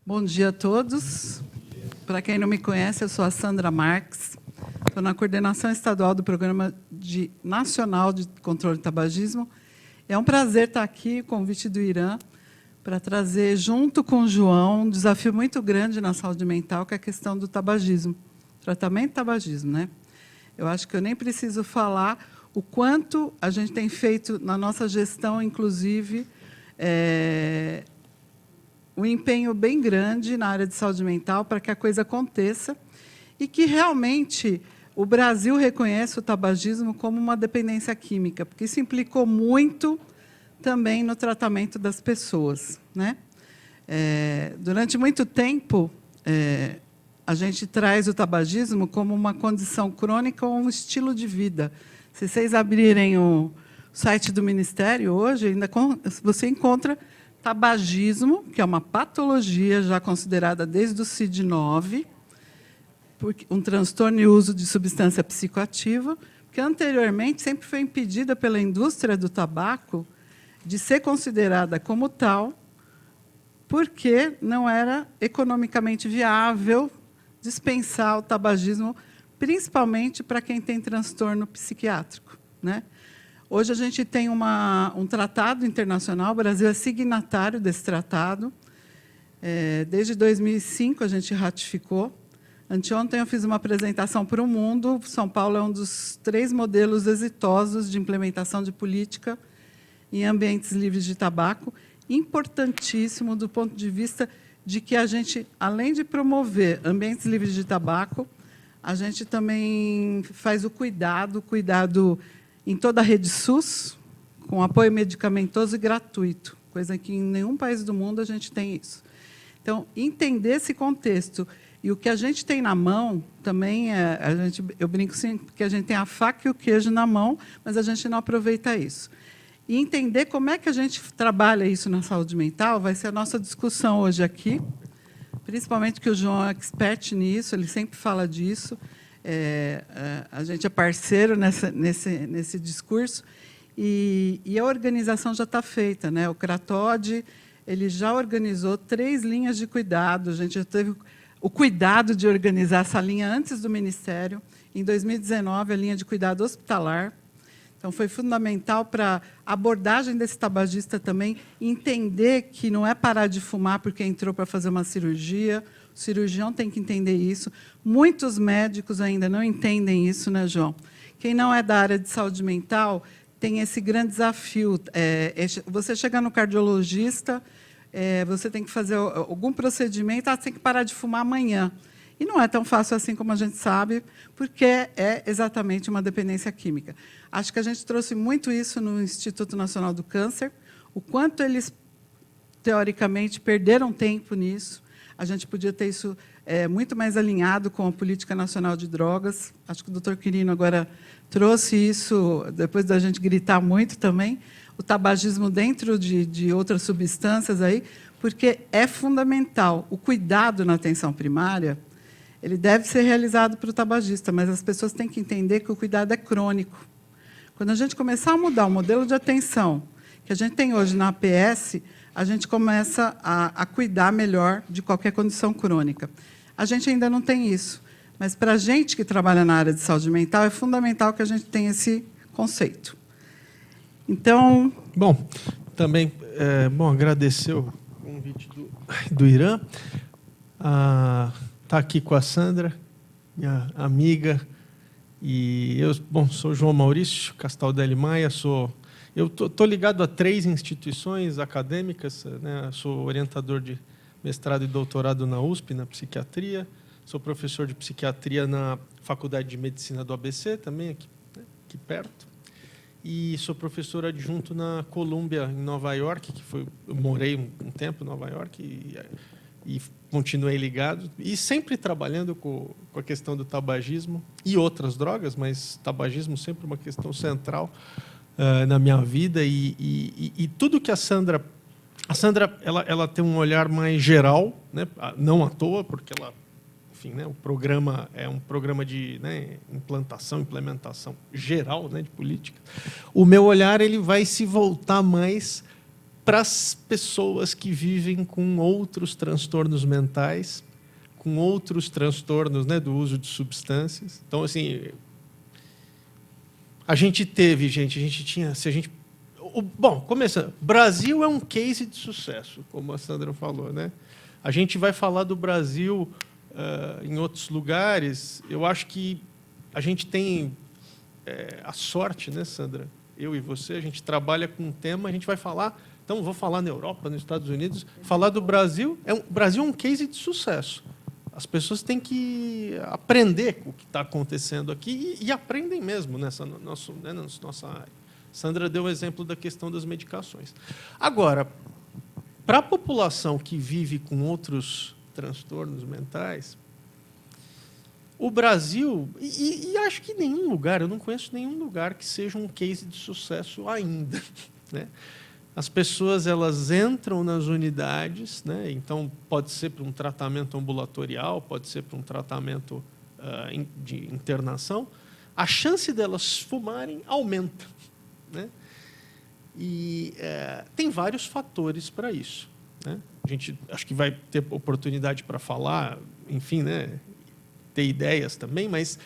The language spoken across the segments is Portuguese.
Bom dia a todos. Para quem não me conhece, eu sou a Sandra Marques, estou na coordenação estadual do Programa Nacional de Controle do Tabagismo. É um prazer estar aqui, convite do Irã, para trazer, junto com o João, um desafio muito grande na saúde mental, que é a questão do tabagismo, tratamento do tabagismo, né? Eu acho que eu nem preciso falar o quanto a gente tem feito na nossa gestão, inclusive, um empenho bem grande na área de saúde mental para que a coisa aconteça e que, realmente, o Brasil reconhece o tabagismo como uma dependência química, porque isso implicou muito também no tratamento das pessoas, né? Durante muito tempo, a gente traz o tabagismo como uma condição crônica ou um estilo de vida. Se vocês abrirem o site do Ministério hoje, ainda você encontra tabagismo, que é uma patologia já considerada desde o CID-9, um transtorno e uso de substância psicoativa, que anteriormente sempre foi impedida pela indústria do tabaco de ser considerada como tal, porque não era economicamente viável dispensar o tabagismo, principalmente para quem tem transtorno psiquiátrico, né? Hoje a gente tem um tratado internacional, o Brasil é signatário desse tratado. Desde 2005 a gente ratificou. Anteontem eu fiz uma apresentação para o mundo. São Paulo é um dos 3 modelos exitosos de implementação de política em ambientes livres de tabaco, importantíssimo do ponto de vista de que a gente, além de promover ambientes livres de tabaco, a gente também faz o cuidado em toda a rede SUS, com apoio medicamentoso e gratuito, coisa que em nenhum país do mundo a gente tem isso. Então, entender esse contexto e o que a gente tem na mão também eu brinco sim, porque a gente tem a faca e o queijo na mão, mas a gente não aproveita isso. E entender como é que a gente trabalha isso na saúde mental vai ser a nossa discussão hoje aqui, principalmente que o João é expert nisso, ele sempre fala disso. A gente é parceiro nesse discurso, e a organização já está feita, né? O CRATOD ele já organizou 3 linhas de cuidado, a gente já teve o cuidado de organizar essa linha antes do Ministério. Em 2019, a linha de cuidado hospitalar. Então, foi fundamental para a abordagem desse tabagista também, entender que não é parar de fumar porque entrou para fazer uma cirurgia. O cirurgião tem que entender isso. Muitos médicos ainda não entendem isso, né, João? Quem não é da área de saúde mental tem esse grande desafio. Você chega no cardiologista, você tem que fazer algum procedimento, você tem que parar de fumar amanhã. E não é tão fácil assim como a gente sabe, porque é exatamente uma dependência química. Acho que a gente trouxe muito isso no Instituto Nacional do Câncer, o quanto eles, teoricamente, perderam tempo nisso. A gente podia ter isso muito mais alinhado com a Política Nacional de Drogas. Acho que o doutor Quirino agora trouxe isso, depois da gente gritar muito também, o tabagismo dentro de outras substâncias, aí, porque é fundamental. O cuidado na atenção primária ele deve ser realizado para o tabagista, mas as pessoas têm que entender que o cuidado é crônico. Quando a gente começar a mudar o modelo de atenção que a gente tem hoje na APS, a gente começa a cuidar melhor de qualquer condição crônica. A gente ainda não tem isso, mas para a gente que trabalha na área de saúde mental, é fundamental que a gente tenha esse conceito. Então... Bom, também agradecer o convite do Irã. Está aqui com a Sandra, minha amiga, e eu, sou João Maurício Castaldelli Maia, eu estou ligado a 3 instituições acadêmicas, né? Sou orientador de mestrado e doutorado na USP, na psiquiatria, sou professor de psiquiatria na Faculdade de Medicina do ABC, também aqui perto, e sou professor adjunto na Columbia, em Nova York, eu morei um tempo em Nova York, e continuei ligado, e sempre trabalhando com a questão do tabagismo e outras drogas, mas tabagismo sempre uma questão central na minha vida, e tudo que a Sandra ela tem um olhar mais geral, né? Não à toa, porque ela, enfim, né, o programa é um programa de, né, implementação geral, né, de política. O meu olhar ele vai se voltar mais para as pessoas que vivem com outros transtornos mentais, com outros transtornos, né, do uso de substâncias. Então, assim, a gente tinha, bom, começando, Brasil é um case de sucesso, como a Sandra falou, né? A gente vai falar do Brasil em outros lugares. Eu acho que a gente tem a sorte, né, Sandra? Eu e você, a gente trabalha com um tema, a gente vai falar. Então, vou falar na Europa, nos Estados Unidos, falar do Brasil. O Brasil é um case de sucesso. As pessoas têm que aprender com o que está acontecendo aqui e aprendem mesmo nessa nossa área. Sandra deu o exemplo da questão das medicações. Agora, para a população que vive com outros transtornos mentais, o Brasil, e acho que nenhum lugar, eu não conheço nenhum lugar que seja um case de sucesso ainda, né? As pessoas elas entram nas unidades, né? Então pode ser para um tratamento ambulatorial, pode ser para um tratamento de internação, a chance delas fumarem aumenta, né? E tem vários fatores para isso, né? A gente acho que vai ter oportunidade para falar, enfim, né? Ter ideias também, mas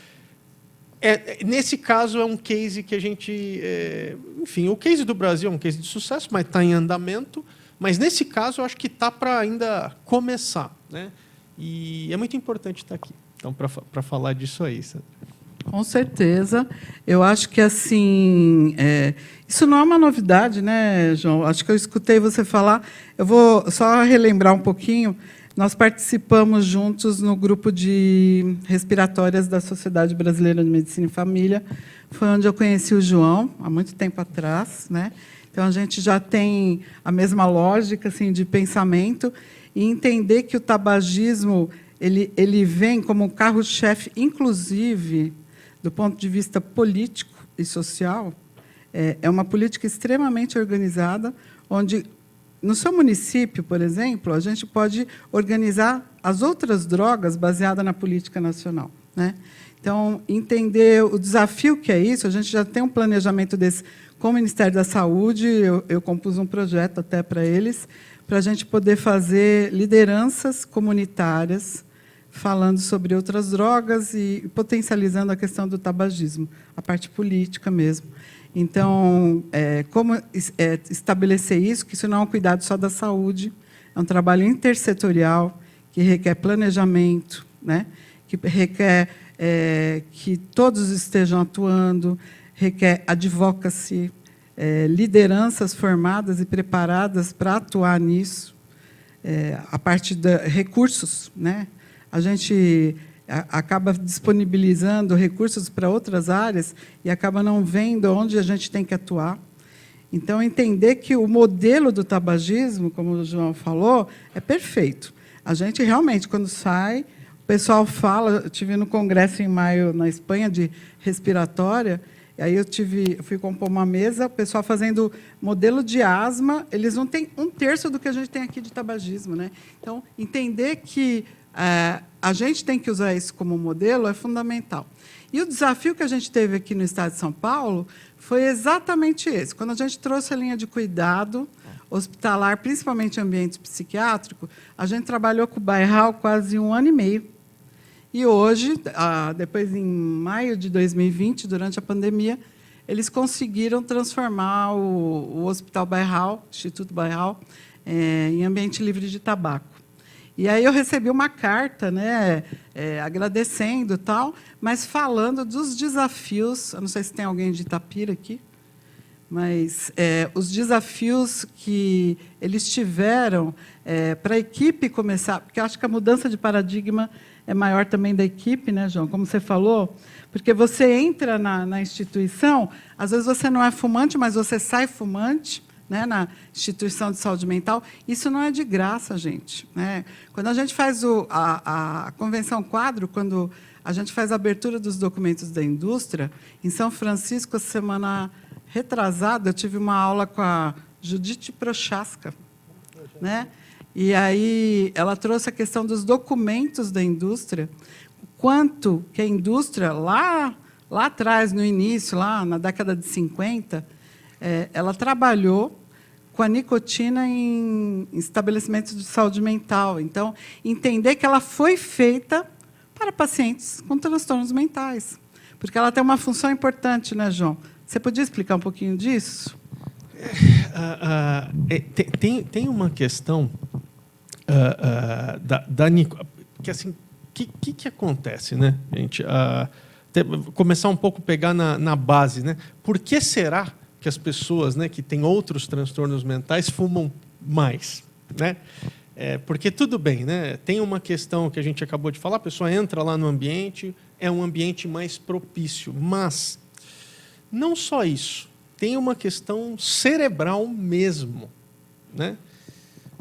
nesse caso é um case que a gente, enfim, o case do Brasil é um case de sucesso, mas está em andamento. Mas nesse caso eu acho que está para ainda começar, né? E é muito importante estar aqui, então para falar disso aí, Sandra. Com certeza. Eu acho que assim, isso não é uma novidade, né, João? Acho que eu escutei você falar. Eu vou só relembrar um pouquinho. Nós participamos juntos no grupo de respiratórias da Sociedade Brasileira de Medicina e Família. Foi onde eu conheci o João, há muito tempo atrás, né? Então, a gente já tem a mesma lógica assim, de pensamento e entender que o tabagismo ele vem como carro-chefe, inclusive, do ponto de vista político e social. É uma política extremamente organizada, onde, no seu município, por exemplo, a gente pode organizar as outras drogas baseadas na política nacional, né? Então, entender o desafio que é isso, a gente já tem um planejamento desse com o Ministério da Saúde, eu compus um projeto até para eles, para a gente poder fazer lideranças comunitárias falando sobre outras drogas e potencializando a questão do tabagismo, a parte política mesmo. Então, como estabelecer isso, que isso não é um cuidado só da saúde, é um trabalho intersetorial, que requer planejamento, né? Que requer que todos estejam atuando, requer advocacy, lideranças formadas e preparadas para atuar nisso, a parte de recursos, né? A gente acaba disponibilizando recursos para outras áreas e acaba não vendo onde a gente tem que atuar. Então, entender que o modelo do tabagismo, como o João falou, é perfeito. A gente, realmente, quando sai, o pessoal fala... Eu estive no congresso em maio, na Espanha, de respiratória, e aí eu fui compor uma mesa, o pessoal fazendo modelo de asma, eles não têm 1/3 do que a gente tem aqui de tabagismo, né? Então, entender que a gente tem que usar isso como modelo é fundamental. E o desafio que a gente teve aqui no Estado de São Paulo foi exatamente esse. Quando a gente trouxe a linha de cuidado hospitalar, principalmente em ambiente psiquiátrico, a gente trabalhou com o Bairral quase 1 ano e meio. E hoje, depois, em maio de 2020, durante a pandemia, eles conseguiram transformar o Hospital Bairral, Instituto Bairral, em ambiente livre de tabaco. E aí eu recebi uma carta, né, agradecendo tal, mas falando dos desafios. Eu não sei se tem alguém de Itapira aqui, mas os desafios que eles tiveram para a equipe começar, porque eu acho que a mudança de paradigma é maior também da equipe, né, João? Como você falou, porque você entra na instituição, às vezes você não é fumante, mas você sai fumante, né, na instituição de saúde mental. Isso não é de graça, gente, né? Quando a gente faz a Convenção Quadro, quando a gente faz a abertura dos documentos da indústria, em São Francisco, a semana retrasada, eu tive uma aula com a Judite Prochaska, né? E aí ela trouxe a questão dos documentos da indústria, quanto que a indústria, lá atrás, no início, lá na década de 50, ela trabalhou com a nicotina em estabelecimentos de saúde mental. Então, entender que ela foi feita para pacientes com transtornos mentais, porque ela tem uma função importante, né, João? Você podia explicar um pouquinho disso? Tem uma questão que assim, que acontece, né, gente? Começar um pouco a pegar na base, né? Por que será que as pessoas, né, que têm outros transtornos mentais fumam mais, né? Porque tudo bem, né? Tem uma questão que a gente acabou de falar, a pessoa entra lá no ambiente, é um ambiente mais propício, mas não só isso, tem uma questão cerebral mesmo, né?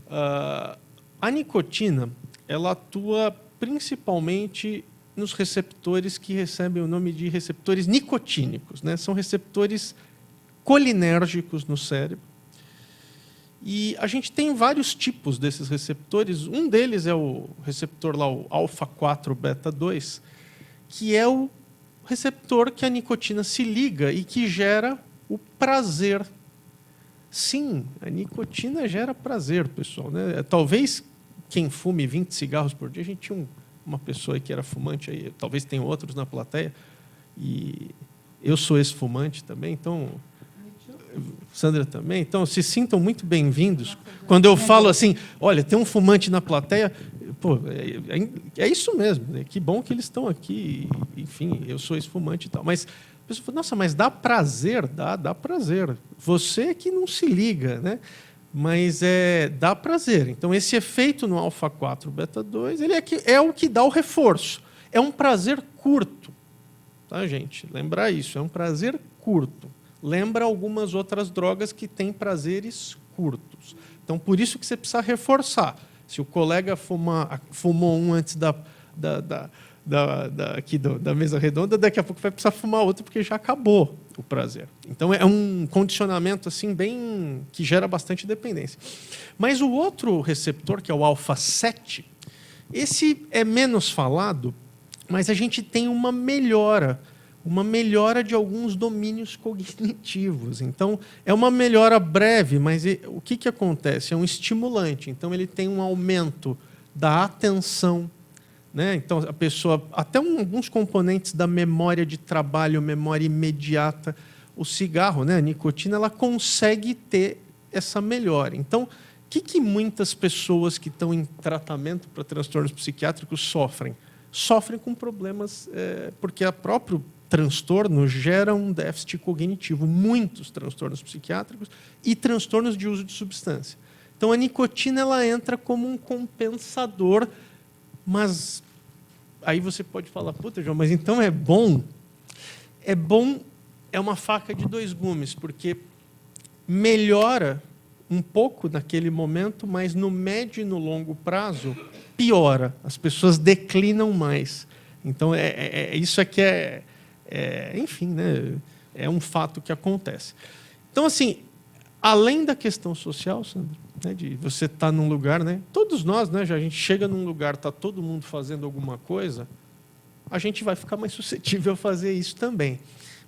A nicotina, ela atua principalmente nos receptores que recebem o nome de receptores nicotínicos, né? São receptores colinérgicos no cérebro. E a gente tem vários tipos desses receptores. Um deles é o receptor lá, o alfa-4 beta-2, que é o receptor que a nicotina se liga e que gera o prazer. Sim, a nicotina gera prazer, pessoal, né? Talvez quem fume 20 cigarros por dia, a gente tinha uma pessoa aí que era fumante, aí, talvez tenha outros na plateia, e eu sou ex-fumante também, então... Sandra também. Então, se sintam muito bem-vindos. Quando eu falo assim, olha, tem um fumante na plateia, pô, é isso mesmo. Né? Que bom que eles estão aqui. Enfim, eu sou ex-fumante e tal. Mas a pessoa fala, nossa, mas dá prazer? Dá prazer. Você que não se liga, né? Mas dá prazer. Então, esse efeito no alfa-4 beta-2, ele é o que dá o reforço. É um prazer curto. Tá, gente? Lembrar isso, é um prazer curto. Lembra algumas outras drogas que têm prazeres curtos. Então, por isso que você precisa reforçar. Se o colega fumou um antes da mesa redonda, daqui a pouco vai precisar fumar outro, porque já acabou o prazer. Então, é um condicionamento assim, bem que gera bastante dependência. Mas o outro receptor, que é o alfa-7, esse é menos falado, mas a gente tem uma melhora de alguns domínios cognitivos. Então, é uma melhora breve, mas o que acontece? É um estimulante. Então, ele tem um aumento da atenção, né? Então, a pessoa... Até alguns componentes da memória de trabalho, memória imediata. O cigarro, né? A nicotina, ela consegue ter essa melhora. Então, o que muitas pessoas que estão em tratamento para transtornos psiquiátricos sofrem? Sofrem com problemas, porque a próprio transtorno gera um déficit cognitivo, muitos transtornos psiquiátricos e transtornos de uso de substância. Então, a nicotina ela entra como um compensador, mas aí você pode falar, puta, João, mas então é bom? É bom, é uma faca de dois gumes, porque melhora um pouco naquele momento, mas no médio e no longo prazo piora, as pessoas declinam mais. Então, isso aqui enfim, né, é um fato que acontece. Então, assim, além da questão social, Sandra, né, de você estar num lugar, né, todos nós, né, já a gente chega num lugar, está todo mundo fazendo alguma coisa, a gente vai ficar mais suscetível a fazer isso também.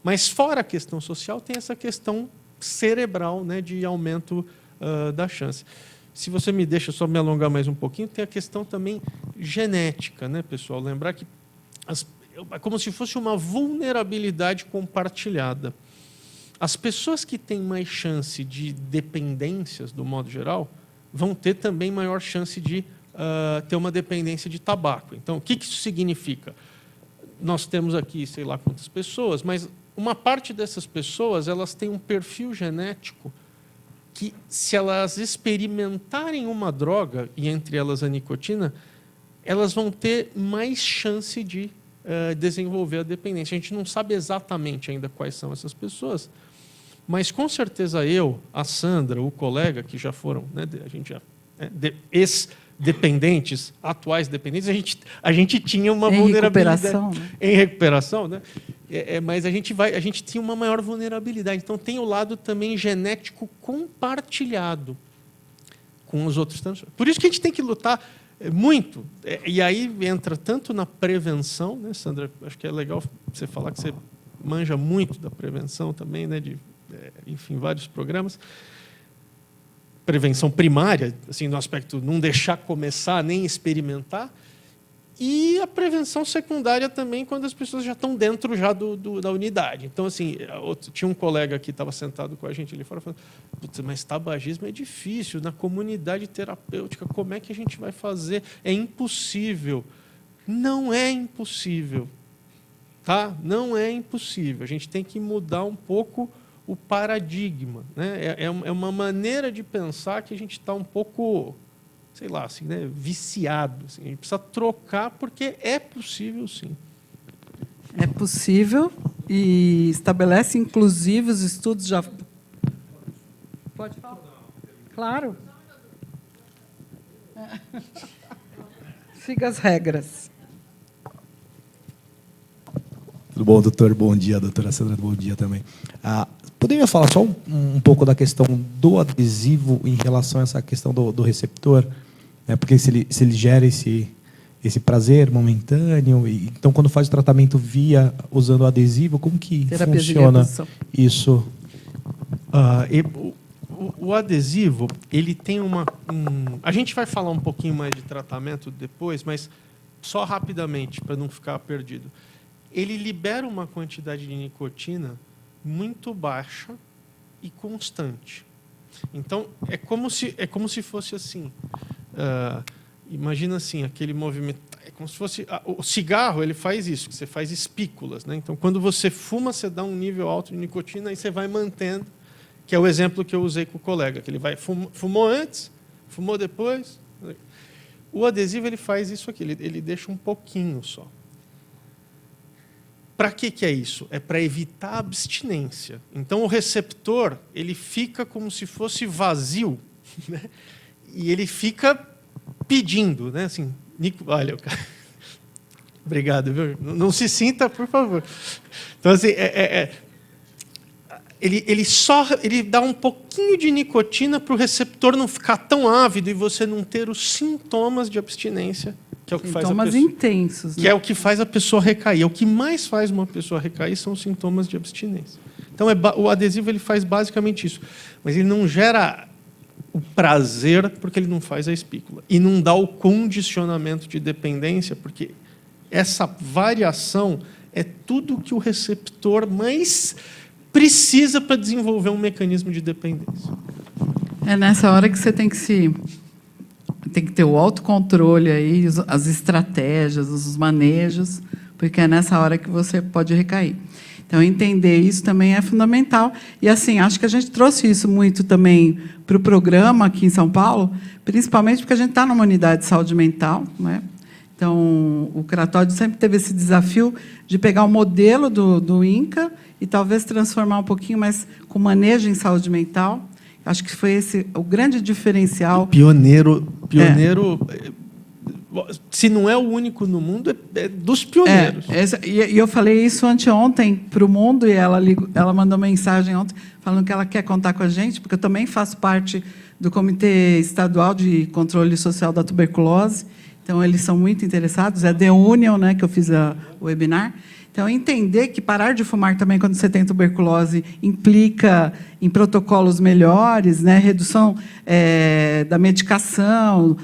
Mas fora a questão social, tem essa questão cerebral, né, de aumento da chance. Se você me deixa só me alongar mais um pouquinho, tem a questão também genética, né, pessoal? Lembrar que é como se fosse uma vulnerabilidade compartilhada. As pessoas que têm mais chance de dependências, do modo geral, vão ter também maior chance de ter uma dependência de tabaco. Então, o que isso significa? Nós temos aqui, sei lá quantas pessoas, mas uma parte dessas pessoas elas têm um perfil genético que, se elas experimentarem uma droga, e entre elas a nicotina, elas vão ter mais chance de desenvolver a dependência. A gente não sabe exatamente ainda quais são essas pessoas, mas com certeza eu, a Sandra, o colega, que já foram, né, a gente já ex-dependentes, atuais dependentes, a gente tinha uma vulnerabilidade em recuperação, né? Mas a gente tinha uma maior vulnerabilidade. Então tem o lado também genético compartilhado com os outros transtornos. Por isso que a gente tem que lutar muito. E aí entra tanto na prevenção, né, Sandra? Acho que é legal você falar que você manja muito da prevenção também, né, de, enfim, vários programas. prevenção primária, assim, no aspecto não deixar começar nem experimentar, e a prevenção secundária também, quando as pessoas já estão dentro já da unidade. Então, assim, tinha um colega que estava sentado com a gente ali fora, falando, mas tabagismo é difícil, na comunidade terapêutica, como é que a gente vai fazer? É impossível. Não é impossível. Tá? Não é impossível. A gente tem que mudar um pouco o paradigma, né? É uma maneira de pensar que a gente está um pouco, sei lá, assim, né, viciado. Assim. A gente precisa trocar, porque é possível, sim. É possível e estabelece, inclusive, os estudos já... Pode falar? Claro. Siga as regras. Tudo bom, doutor? Bom dia, doutora Sandra, bom dia também. Poderia falar só um pouco da questão do adesivo em relação a essa questão do receptor? Né? Porque se ele gera esse prazer momentâneo, então quando faz o tratamento usando o adesivo, como que funciona isso? O adesivo, ele tem a gente vai falar um pouquinho mais de tratamento depois, mas só rapidamente, para não ficar perdido. Ele libera uma quantidade de nicotina muito baixa e constante. Então, é como se fosse assim. Imagina assim, aquele movimento. É como se fosse. O cigarro, ele faz isso, que você faz espículas. Né? Então, quando você fuma, você dá um nível alto de nicotina e você vai mantendo, que é o exemplo que eu usei com o colega, que ele vai fumou antes, fumou depois. O adesivo, ele faz isso aqui, ele deixa um pouquinho só. Para que é isso? É para evitar a abstinência. Então, o receptor, ele fica como se fosse vazio, né? E ele fica pedindo, né? Assim, olha, obrigado, viu? Não se sinta, por favor. Então, assim, ele dá um pouquinho de nicotina para o receptor não ficar tão ávido e você não ter os sintomas de abstinência, que é o que faz a pessoa, intensos, né? Que é o que faz a pessoa recair. O que mais faz uma pessoa recair são os sintomas de abstinência. Então, o adesivo ele faz basicamente isso. Mas ele não gera o prazer porque ele não faz a espícula. E não dá o condicionamento de dependência, porque essa variação é tudo que o receptor mais precisa para desenvolver um mecanismo de dependência. É nessa hora que você tem que ter o autocontrole aí, as estratégias, os manejos, porque é nessa hora que você pode recair. Então, entender isso também é fundamental. E, assim, acho que a gente trouxe isso muito também para o programa aqui em São Paulo, principalmente porque a gente está numa unidade de saúde mental, né? Então, o Cratóide sempre teve esse desafio de pegar o modelo do INCA e talvez transformar um pouquinho mais com manejo em saúde mental. Acho que foi esse o grande diferencial. Pioneiro, se não é o único no mundo, é dos pioneiros. E eu falei isso anteontem para o mundo, e ela mandou mensagem ontem falando que ela quer contar com a gente, porque eu também faço parte do Comitê Estadual de Controle Social da Tuberculose. Então, eles são muito interessados. É a The Union, né, que eu fiz o webinar. Então, entender que parar de fumar também quando você tem tuberculose implica em protocolos melhores, né? Redução da medicação,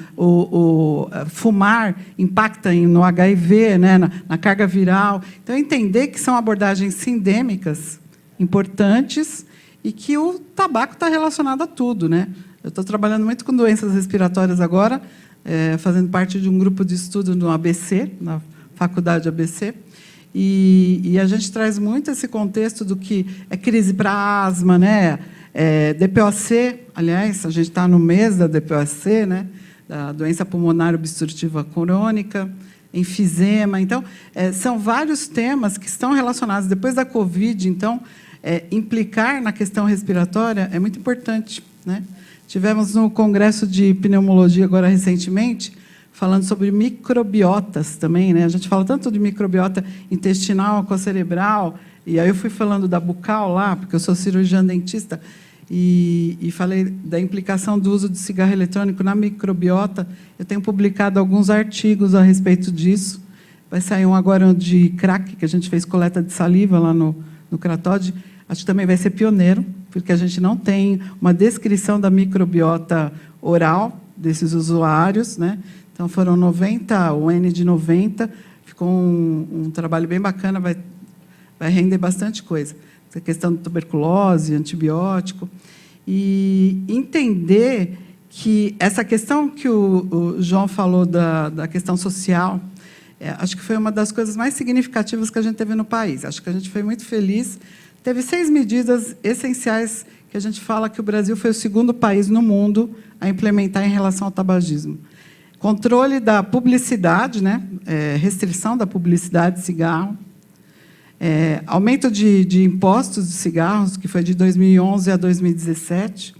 fumar impacta no HIV, né? na carga viral. Então, entender que são abordagens sindêmicas importantes e que o tabaco está relacionado a tudo, né? Eu estou trabalhando muito com doenças respiratórias agora, fazendo parte de um grupo de estudo no ABC, na Faculdade ABC, e a gente traz muito esse contexto do que é crise para asma, né? DPOC, aliás, a gente está no mês da DPOC, né? Da doença pulmonar obstrutiva crônica, enfisema. Então, são vários temas que estão relacionados. Depois da Covid, então, implicar na questão respiratória é muito importante, né? Tivemos no Congresso de Pneumologia, agora recentemente, falando sobre microbiotas também, né? A gente fala tanto de microbiota intestinal, cerebral, e aí eu fui falando da bucal lá, porque eu sou cirurgiã dentista, e falei da implicação do uso de cigarro eletrônico na microbiota. Eu tenho publicado alguns artigos a respeito disso. Vai sair um agora de crack, que a gente fez coleta de saliva lá no Cratóide. Acho que também vai ser pioneiro, porque a gente não tem uma descrição da microbiota oral desses usuários, né? Então, foram 90, o N de 90, ficou um trabalho bem bacana, vai render bastante coisa. Essa questão de tuberculose, antibiótico, e entender que essa questão que o João falou da questão social, acho que foi uma das coisas mais significativas que a gente teve no país. Acho que a gente foi muito feliz. Teve 6 medidas essenciais que a gente fala que o Brasil foi o segundo país no mundo a implementar em relação ao tabagismo. Controle da publicidade, né? Restrição da publicidade de cigarro, aumento de impostos de cigarros, que foi de 2011 a 2017.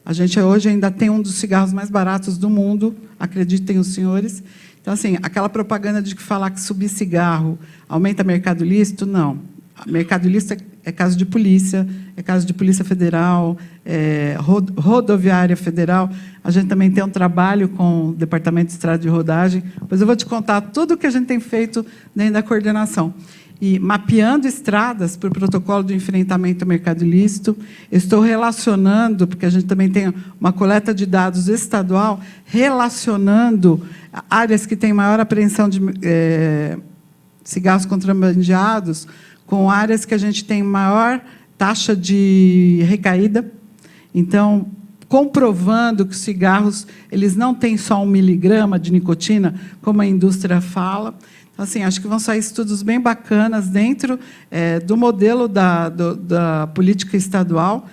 A gente hoje ainda tem um dos cigarros mais baratos do mundo, acreditem os senhores. Então, assim, aquela propaganda de falar que subir cigarro aumenta mercado ilícito, não. Mercado ilícito é caso de Polícia Federal, Rodoviária Federal. A gente também tem um trabalho com o Departamento de Estrada de Rodagem. Depois eu vou te contar tudo o que a gente tem feito dentro da coordenação. E mapeando estradas para o protocolo de enfrentamento ao mercado ilícito. Estou relacionando, porque a gente também tem uma coleta de dados estadual, relacionando áreas que têm maior apreensão de cigarros contrabandeados com áreas que a gente tem maior taxa de recaída. Então, comprovando que os cigarros eles não têm só 1 miligrama de nicotina, como a indústria fala. Então, assim, acho que vão sair estudos bem bacanas dentro do modelo da política estadual,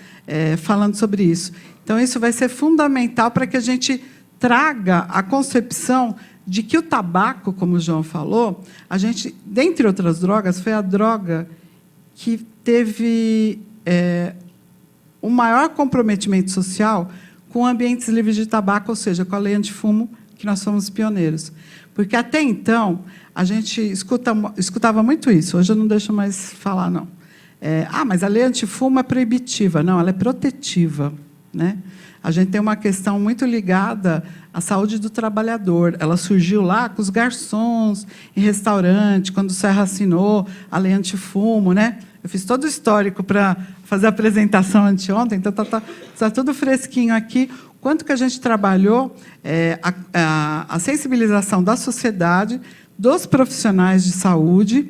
falando sobre isso. Então, isso vai ser fundamental para que a gente traga a concepção de que o tabaco, como o João falou, a gente, dentre outras drogas, foi a droga que teve o maior comprometimento social com ambientes livres de tabaco, ou seja, com a lei antifumo, que nós fomos pioneiros. Porque, até então, a gente escutava muito isso. Hoje eu não deixo mais falar, não. Mas a lei antifumo é proibitiva. Não, ela é protetiva, né? A gente tem uma questão muito ligada à saúde do trabalhador. Ela surgiu lá com os garçons em restaurante, quando o Serra assinou a lei antifumo, né? Eu fiz todo o histórico para fazer a apresentação anteontem, então está tudo fresquinho aqui. Quanto que a gente trabalhou a sensibilização da sociedade, dos profissionais de saúde,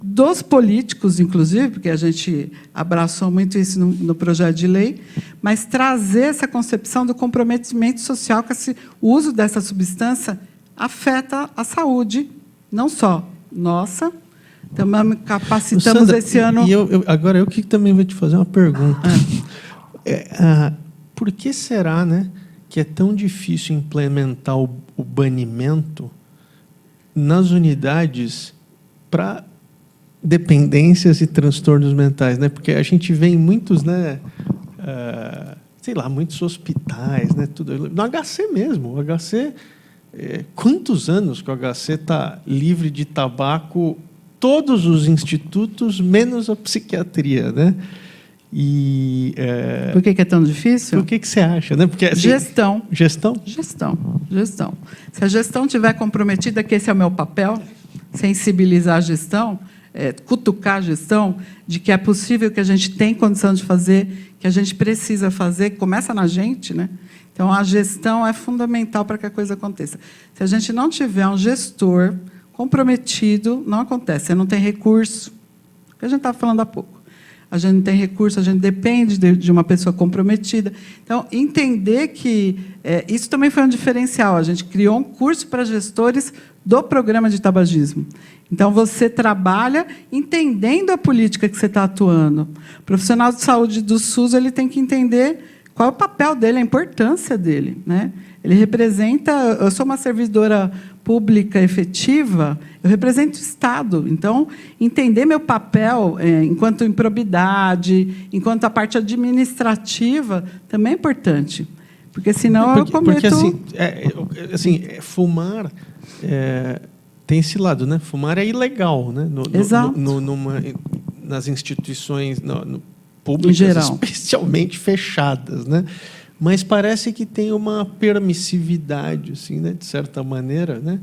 dos políticos, inclusive, porque a gente abraçou muito isso no projeto de lei, mas trazer essa concepção do comprometimento social que o uso dessa substância afeta a saúde, não só nossa, também capacitamos Sandra, esse ano... Agora eu que também vou te fazer uma pergunta. Por que será, né, que é tão difícil implementar o banimento nas unidades para dependências e transtornos mentais, né? Porque a gente vê em muitos, né, sei lá, muitos hospitais, né, tudo no HC mesmo. O HC, quantos anos que o HC está livre de tabaco? Todos os institutos, menos a psiquiatria, né? E por que é tão difícil? Por que você acha, né? Porque assim, gestão. Gestão. Se a gestão estiver comprometida, que esse é o meu papel, sensibilizar a gestão, cutucar a gestão de que é possível, que a gente tem condição de fazer, que a gente precisa fazer, começa na gente, né? Então, a gestão é fundamental para que a coisa aconteça. Se a gente não tiver um gestor comprometido, não acontece. Você não tem recurso, que a gente estava falando há pouco. A gente não tem recurso, a gente depende de uma pessoa comprometida. Então, entender que isso também foi um diferencial. A gente criou um curso para gestores do programa de tabagismo. Então, você trabalha entendendo a política que você está atuando. O profissional de saúde do SUS ele tem que entender qual é o papel dele, a importância dele, né? Ele representa... Eu sou uma servidora pública efetiva, eu represento o Estado. Então, entender meu papel enquanto improbidade, enquanto a parte administrativa, também é importante. Porque, senão, eu cometo... Porque, assim, fumar... tem esse lado, né? Fumar é ilegal, né? Exato. Nas instituições públicas, especialmente fechadas, né? Mas parece que tem uma permissividade, assim, né? De certa maneira, né?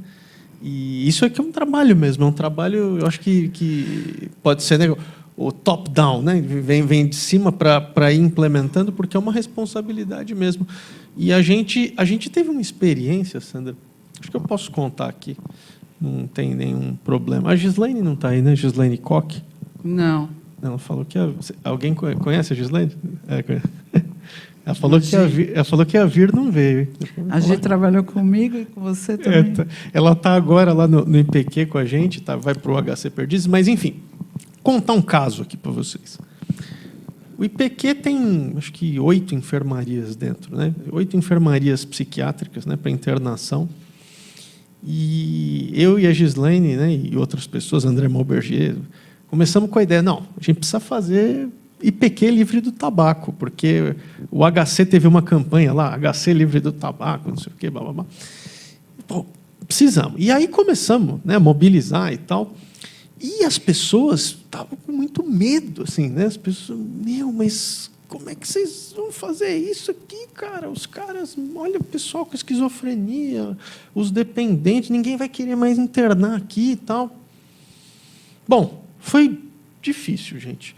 E isso aqui é um trabalho mesmo, é um trabalho, eu acho que pode ser, né? o top-down, né? Vem de cima para ir implementando, porque é uma responsabilidade mesmo. E a gente teve uma experiência, Sandra, acho que eu posso contar aqui, não tem nenhum problema. A Gislaine não está aí, né? Gislaine Koch? Não. Ela falou que... Alguém conhece a Gislaine? Ela falou que ia vir, não veio. A Gi trabalhou comigo e com você também. Ela está agora lá no IPQ com a gente, vai para o HC Perdizes, mas, enfim, contar um caso aqui para vocês. O IPQ tem, acho que, 8 enfermarias dentro, né? 8 enfermarias psiquiátricas, né, para internação. E eu e a Gislaine, né, e outras pessoas, André Malberger, começamos com a ideia, não, a gente precisa fazer IPQ livre do tabaco, porque o HC teve uma campanha lá, HC livre do tabaco, não sei o quê, blá, blá, blá. Bom, precisamos. E aí começamos, né, a mobilizar e tal. E as pessoas estavam com muito medo, assim, né? As pessoas, mas como é que vocês vão fazer isso aqui, cara? Os caras, olha o pessoal com esquizofrenia, os dependentes, ninguém vai querer mais internar aqui e tal. Bom, foi difícil, gente.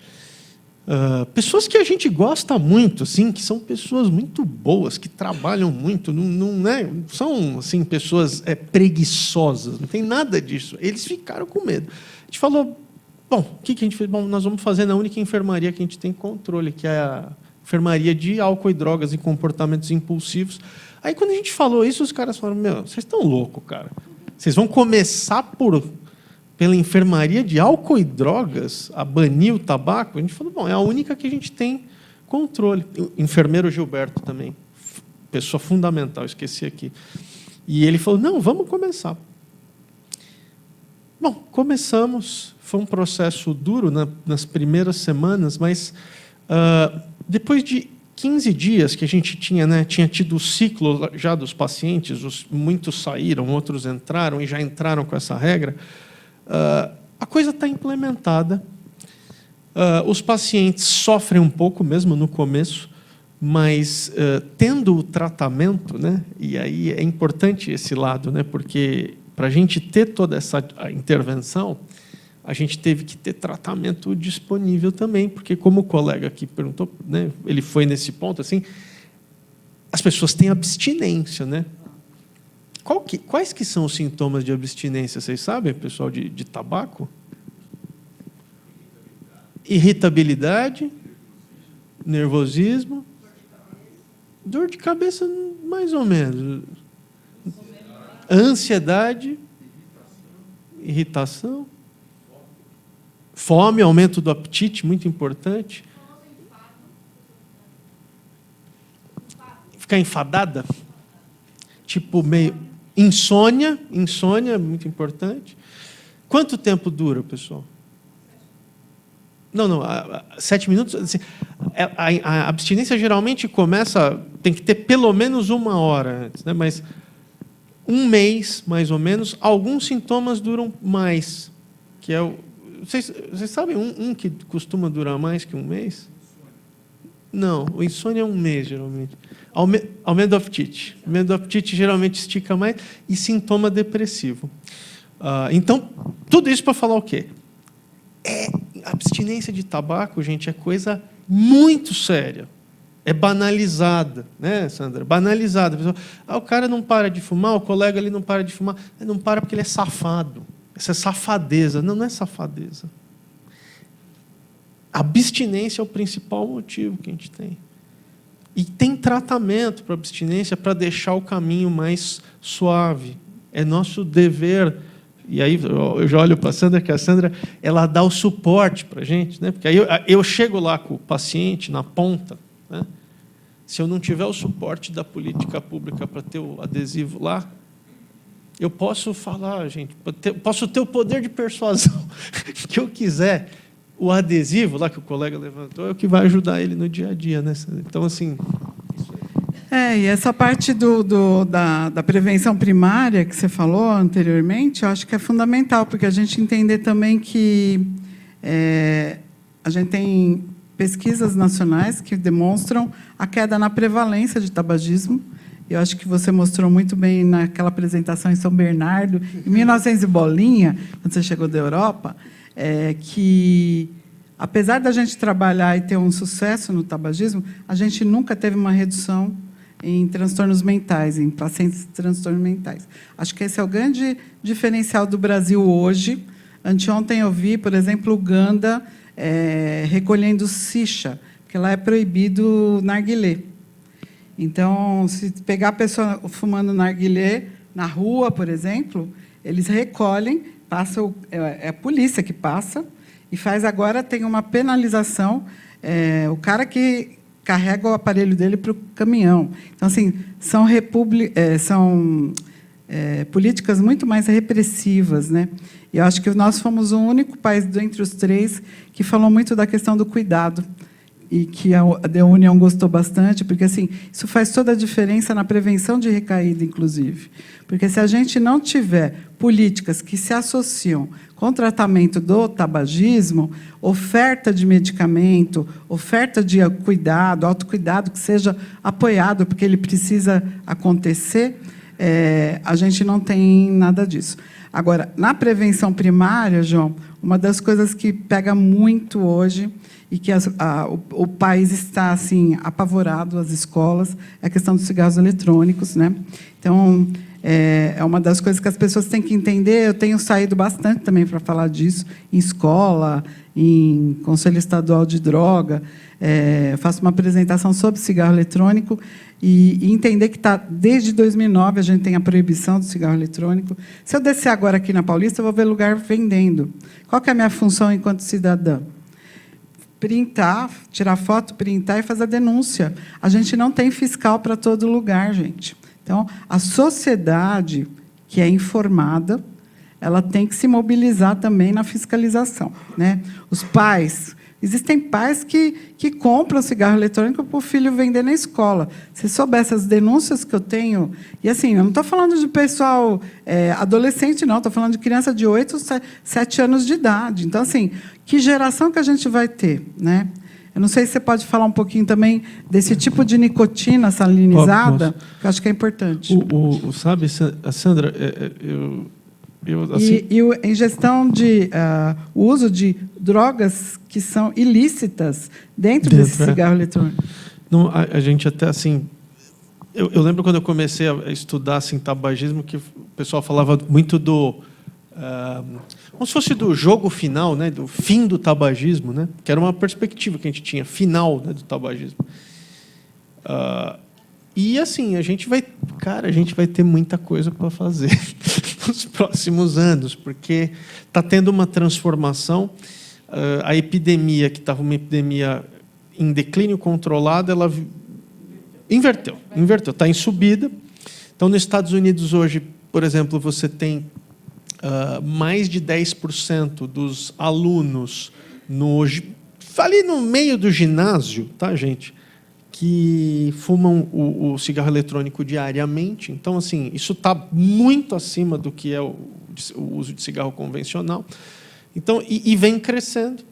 Pessoas que a gente gosta muito, assim, que são pessoas muito boas, que trabalham muito, não são assim, pessoas preguiçosas, não tem nada disso. Eles ficaram com medo. A gente falou, bom, o que a gente fez? Bom, nós vamos fazer na única enfermaria que a gente tem controle, que é a enfermaria de álcool e drogas e comportamentos impulsivos. Aí, quando a gente falou isso, os caras falaram, vocês estão loucos, cara. Vocês vão começar pela enfermaria de álcool e drogas, a banir o tabaco? A gente falou, bom, é a única que a gente tem controle. O enfermeiro Gilberto também, pessoa fundamental, esqueci aqui. E ele falou, não, vamos começar. Bom, começamos, foi um processo duro nas primeiras semanas, mas depois de 15 dias que a gente tinha tido o ciclo já dos pacientes, muitos saíram, outros entraram e já entraram com essa regra, a coisa está implementada. Os pacientes sofrem um pouco mesmo no começo, mas tendo o tratamento, né, e aí é importante esse lado, né, porque para a gente ter toda essa intervenção, a gente teve que ter tratamento disponível também, porque, como o colega aqui perguntou, né, ele foi nesse ponto, assim, as pessoas têm abstinência, né? Quais que são os sintomas de abstinência? Vocês sabem, pessoal, de tabaco? Irritabilidade, nervosismo, dor de cabeça, mais ou menos. Ansiedade, irritação, fome, aumento do apetite, muito importante. Ficar enfadada, tipo meio insônia, muito importante. Quanto tempo dura, pessoal? Não, 7 minutos. Assim, a abstinência geralmente começa, tem que ter pelo menos 1 hora antes, né? Mas 1 mês, mais ou menos. Alguns sintomas duram mais, que é o... Vocês sabem um que costuma durar mais que 1 mês? Não, o insônia é 1 mês, geralmente. Aumento do apetite. Aumento do apetite geralmente estica mais, e sintoma depressivo. Então, tudo isso para falar o quê? Abstinência de tabaco, gente, é coisa muito séria. É banalizada, né, Sandra? Banalizada. O cara não para de fumar, o colega ali não para de fumar. Ele não para porque ele é safado. Essa é safadeza. Não é safadeza. A abstinência é o principal motivo que a gente tem. E tem tratamento para abstinência para deixar o caminho mais suave. É nosso dever. E aí eu já olho para a Sandra, que a Sandra ela dá o suporte para a gente, né? Porque aí eu chego lá com o paciente na ponta, né? Se eu não tiver o suporte da política pública para ter o adesivo lá, eu posso falar, gente, posso ter o poder de persuasão que eu quiser. O adesivo lá que o colega levantou é o que vai ajudar ele no dia a dia, né? Então, assim... E essa parte da prevenção primária que você falou anteriormente, eu acho que é fundamental, porque a gente entender também que a gente tem pesquisas nacionais que demonstram a queda na prevalência de tabagismo. Eu acho que você mostrou muito bem naquela apresentação em São Bernardo, em 1900 e bolinha, quando você chegou da Europa, que apesar da gente trabalhar e ter um sucesso no tabagismo, a gente nunca teve uma redução em transtornos mentais, em pacientes de transtornos mentais. Acho que esse é o grande diferencial do Brasil hoje. Anteontem eu vi, por exemplo, Uganda recolhendo sixa, porque lá é proibido narguilé. Então, se pegar a pessoa fumando narguilé na rua, por exemplo, eles recolhem, passam, é a polícia que passa, e faz agora, tem uma penalização, o cara que carrega o aparelho dele para o caminhão. Então, assim, são políticas muito mais repressivas, né? E eu acho que nós fomos o único país, dentre os 3, que falou muito da questão do cuidado, e que a The Union gostou bastante, porque assim, isso faz toda a diferença na prevenção de recaída, inclusive. Porque se a gente não tiver políticas que se associam com o tratamento do tabagismo, oferta de medicamento, oferta de cuidado, autocuidado, que seja apoiado, porque ele precisa acontecer, a gente não tem nada disso. Agora, na prevenção primária, João, uma das coisas que pega muito hoje e que o país está assim apavorado, as escolas, é a questão dos cigarros eletrônicos, né? Então, é uma das coisas que as pessoas têm que entender. Eu tenho saído bastante também para falar disso, em escola, em Conselho Estadual de Droga, faço uma apresentação sobre cigarro eletrônico e entender que desde 2009 a gente tem a proibição do cigarro eletrônico. Se eu descer agora aqui na Paulista, eu vou ver lugar vendendo. Qual que é a minha função enquanto cidadã? Printar, tirar foto, printar e fazer a denúncia. A gente não tem fiscal para todo lugar, gente. Então, a sociedade que é informada, ela tem que se mobilizar também na fiscalização, né? Os pais, existem pais que compram cigarro eletrônico para o filho vender na escola. Se soubesse as denúncias que eu tenho, e assim, eu não estou falando de pessoal adolescente, não, estou falando de criança de 8, 7 anos de idade. Então, assim, que geração que a gente vai ter, né? Eu não sei se você pode falar um pouquinho também desse tipo de nicotina salinizada, que eu acho que é importante. Sabe, Sandra, assim... E a ingestão o uso de drogas que são ilícitas dentro desse cigarro eletrônico. Não, a gente até assim... Eu lembro quando eu comecei a estudar assim, tabagismo, que o pessoal falava muito do... como se fosse do jogo final, né, do fim do tabagismo, né, que era uma perspectiva que a gente tinha, final, né, do tabagismo. E assim, a gente vai ter muita coisa para fazer nos próximos anos, porque está tendo uma transformação. A epidemia, que estava uma epidemia em declínio controlado, ela inverteu, está em subida. Então, nos Estados Unidos hoje, por exemplo, você tem mais de 10% dos alunos ali no meio do ginásio, tá, gente, que fumam o cigarro eletrônico diariamente. Então, assim, isso está muito acima do que é o uso de cigarro convencional. Então, e vem crescendo.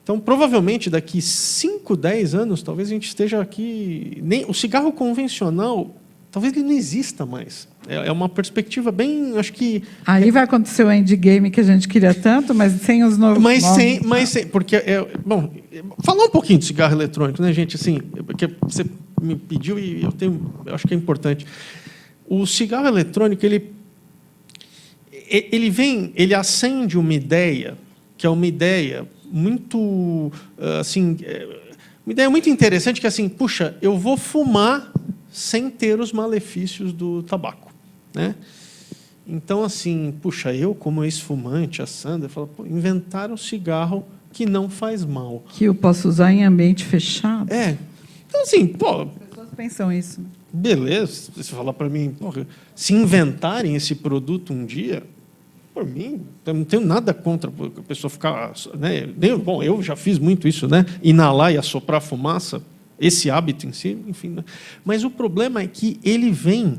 Então, provavelmente, daqui 5, 10 anos, talvez a gente esteja aqui... o cigarro convencional, talvez ele não exista mais. É uma perspectiva bem, acho que... Aí vai acontecer o endgame que a gente queria tanto, mas sem os novos... Mas sem, porque... bom, falar um pouquinho de cigarro eletrônico, né, gente? Assim, porque você me pediu e eu acho que é importante. O cigarro eletrônico, ele acende uma ideia, que é uma ideia muito... assim, uma ideia muito interessante, que é assim, puxa, eu vou fumar sem ter os malefícios do tabaco, né? Então, assim, puxa, eu, como ex-fumante, a Sandra, fala, inventaram um cigarro que não faz mal. Que eu posso usar em ambiente fechado? Então, assim, As pessoas pensam isso. Beleza, você falar para mim, se inventarem esse produto um dia, por mim, eu não tenho nada contra a pessoa ficar... Né? Bom, eu já fiz muito isso, né? Inalar e assoprar fumaça, esse hábito em si, enfim. Né? Mas o problema é que ele vem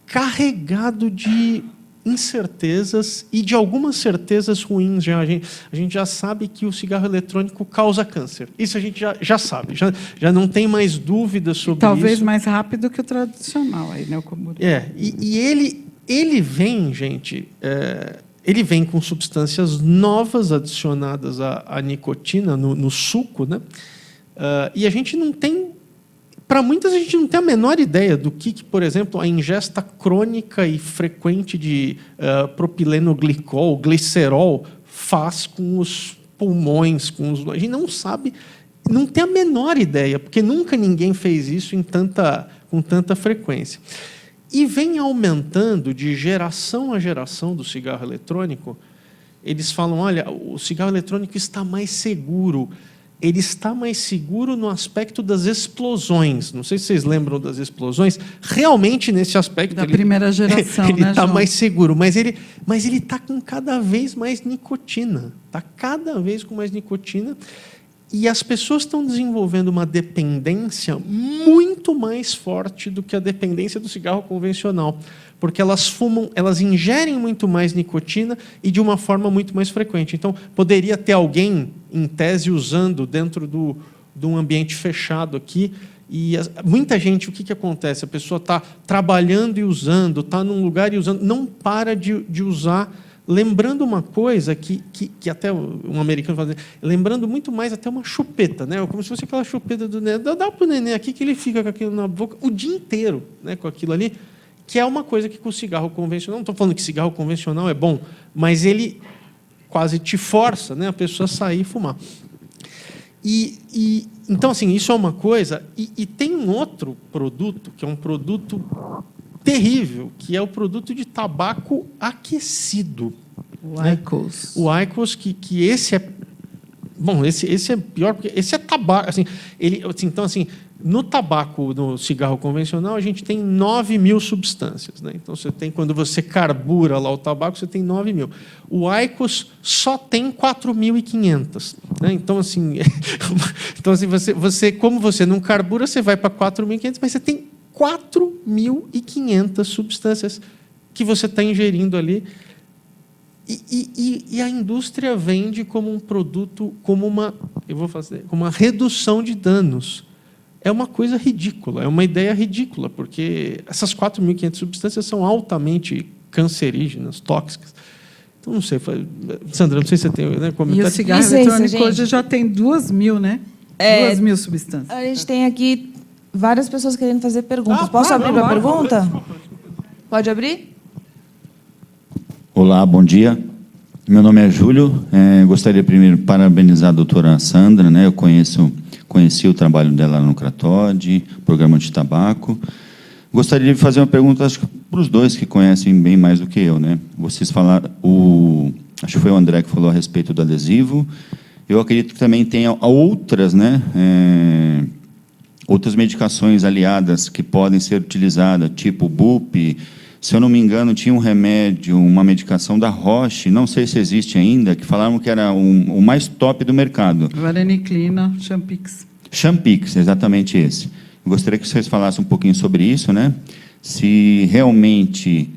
carregado de incertezas e de algumas certezas ruins. A gente já sabe que o cigarro eletrônico causa câncer. Isso a gente já sabe, já não tem mais dúvidas sobre isso. Talvez mais rápido que o tradicional, aí, né, o comum. E ele vem, gente, ele vem com substâncias novas adicionadas à nicotina no suco, né? E a gente não tem, para muitas, a gente não tem a menor ideia do que, por exemplo, a ingesta crônica e frequente de propilenoglicol, glicerol, faz com os pulmões, a gente não sabe, não tem a menor ideia, porque nunca ninguém fez isso com tanta frequência. E vem aumentando de geração a geração do cigarro eletrônico. Eles falam, olha, o cigarro eletrônico está mais seguro. Ele está mais seguro no aspecto das explosões. Não sei se vocês lembram das explosões. Realmente, nesse aspecto... Da primeira geração, ele né, está João? mais seguro, mas ele está com cada vez mais nicotina. Está cada vez com mais nicotina. E as pessoas estão desenvolvendo uma dependência muito mais forte do que a dependência do cigarro convencional, porque elas ingerem muito mais nicotina e de uma forma muito mais frequente. Então, poderia ter alguém, em tese, usando dentro de um ambiente fechado aqui, e muita gente, o que acontece? A pessoa está trabalhando e usando, está num lugar e usando, não para de usar, lembrando uma coisa que até um americano fala, lembrando muito mais até uma chupeta, né? Como se fosse aquela chupeta do neném. Dá para o neném aqui que ele fica com aquilo na boca o dia inteiro, né? Com aquilo ali, que é uma coisa que com o cigarro convencional, não estou falando que cigarro convencional é bom, mas ele quase te força, né? A pessoa a sair e fumar. Então, assim, isso é uma coisa. E tem um outro produto, que é um produto terrível, que é o produto de tabaco aquecido. O IQOS. O IQOS, que esse é... Bom, esse é pior, porque esse é tabaco. Assim, então, assim, no tabaco, no cigarro convencional, a gente tem 9.000 substâncias, né? Então, quando você carbura lá o tabaco, você tem 9.000. O IQOS só tem 4.500. Né? Então, assim, como você não carbura, você vai para 4.500, mas você tem 4.500 substâncias que você está ingerindo ali. E a indústria vende como um produto, como uma redução de danos. É uma coisa ridícula, é uma ideia ridícula, porque essas 4.500 substâncias são altamente cancerígenas, tóxicas. Então, não sei, Sandra, não sei se você tem, né, comentário. E o cigarro eletrônico hoje já tem 2.000, né? 2.000 substâncias. A gente tem aqui várias pessoas querendo fazer perguntas. Posso claro, abrir para a claro. pergunta? Pode abrir? Olá, bom dia. Meu nome é Júlio. Gostaria primeiro de parabenizar a doutora Sandra, né? Eu conheci o trabalho dela no CRATOD, programa de tabaco. Gostaria de fazer uma pergunta, acho que para os dois que conhecem bem mais do que eu, né? Vocês falaram, acho que foi o André que falou a respeito do adesivo. Eu acredito que também tem outras, né? Outras medicações aliadas que podem ser utilizadas, tipo BUP. Se eu não me engano, tinha um remédio, uma medicação da Roche, não sei se existe ainda, que falaram que era o mais top do mercado. Vareniclina, Champix. Champix, exatamente esse. Eu gostaria que vocês falassem um pouquinho sobre isso, né? Se realmente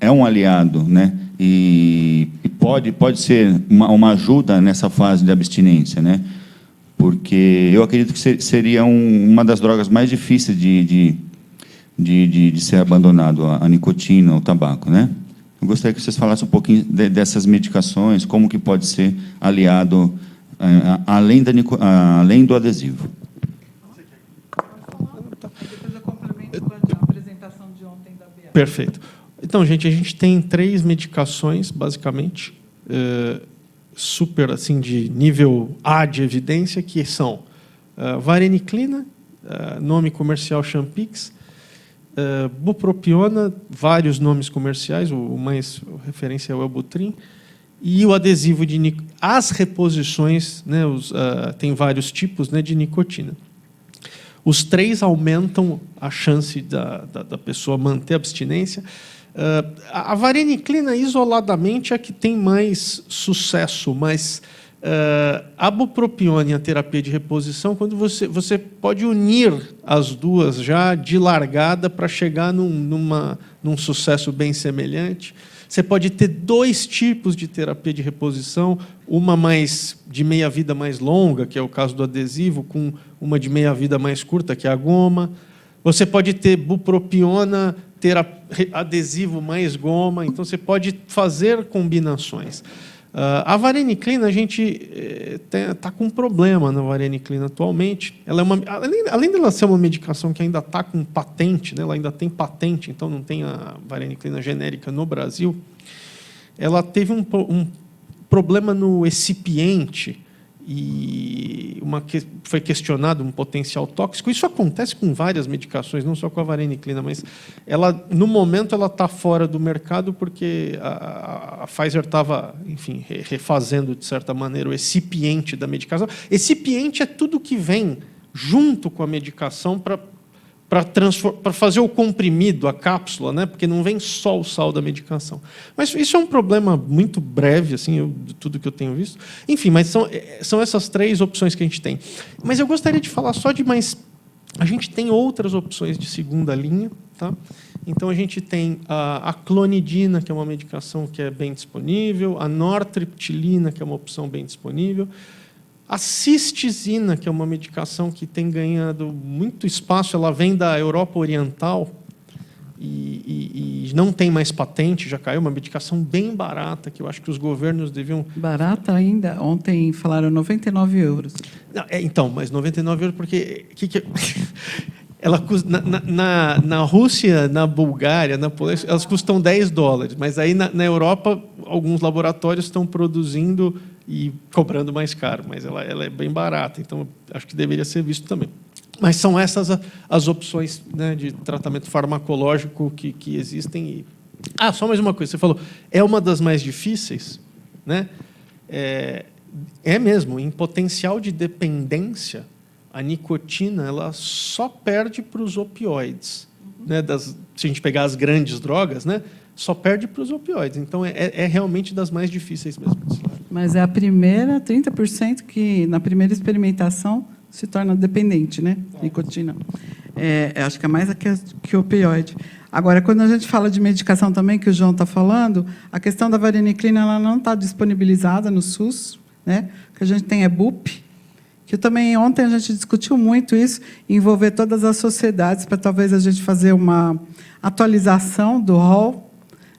é um aliado, né? E pode ser uma ajuda nessa fase de abstinência, né? Porque eu acredito que seria uma das drogas mais difíceis de ser abandonado, a nicotina, o tabaco, né? Eu gostaria que vocês falassem um pouquinho dessas medicações, como que pode ser aliado além do adesivo. Depois eu complemento com a apresentação de ontem da BA. Perfeito. Então, gente, a gente tem 3 medicações, basicamente, super assim de nível A de evidência, que são vareniclina, nome comercial Champix, bupropiona, vários nomes comerciais, o mais referência é o Elbutrin, e o adesivo de as reposições, né, tem vários tipos, né, de nicotina. Os 3 aumentam a chance da pessoa manter a abstinência. A vareniclina, isoladamente, é a que tem mais sucesso, mas a bupropiona e a terapia de reposição, quando você pode unir as duas já de largada para chegar num sucesso bem semelhante. Você pode ter 2 tipos de terapia de reposição, uma mais de meia-vida mais longa, que é o caso do adesivo, com uma de meia-vida mais curta, que é a goma. Você pode ter bupropiona, ter adesivo mais goma, então você pode fazer combinações. A vareniclina, a gente está com um problema na vareniclina atualmente. Ela além dela ser uma medicação que ainda está com patente, né, ela ainda tem patente, então não tem a vareniclina genérica no Brasil, ela teve um problema no excipiente e foi questionado um potencial tóxico. Isso acontece com várias medicações, não só com a vareniclina, mas no momento ela está fora do mercado porque a Pfizer estava, enfim, refazendo de certa maneira o excipiente da medicação. Excipiente é tudo que vem junto com a medicação para fazer o comprimido, a cápsula, né? Porque não vem só o sal da medicação. Mas isso é um problema muito breve, assim, de tudo que eu tenho visto. Enfim, mas são essas 3 opções que a gente tem. Mas eu gostaria de falar só de mais... A gente tem outras opções de segunda linha. Tá? Então, a gente tem a clonidina, que é uma medicação que é bem disponível, a nortriptilina, que é uma opção bem disponível, a cistizina, que é uma medicação que tem ganhado muito espaço, ela vem da Europa Oriental e não tem mais patente, já caiu, uma medicação bem barata, que eu acho que os governos deviam... Barata ainda? Ontem falaram 99 euros. Não, então, mas 99 euros porque... Ela custa, na Rússia, na Bulgária, na Polônia, elas custam $10, mas aí na Europa alguns laboratórios estão produzindo e cobrando mais caro, mas ela é bem barata, então acho que deveria ser visto também. Mas são essas as opções, né, de tratamento farmacológico que existem. Só mais uma coisa, você falou, é uma das mais difíceis, né? É mesmo, em potencial de dependência, a nicotina ela só perde para os opioides, né? Se a gente pegar as grandes drogas, né? Só perde para os opioides. Então, é realmente das mais difíceis mesmo. Mas é a primeira, 30% que, na primeira experimentação, se torna dependente, né? Nicotina. Acho que é mais que opioide. Agora, quando a gente fala de medicação também, que o João está falando, a questão da vareniclina ela não está disponibilizada no SUS, né? O que a gente tem é BUP, que também ontem a gente discutiu muito isso, envolver todas as sociedades para talvez a gente fazer uma atualização do rol,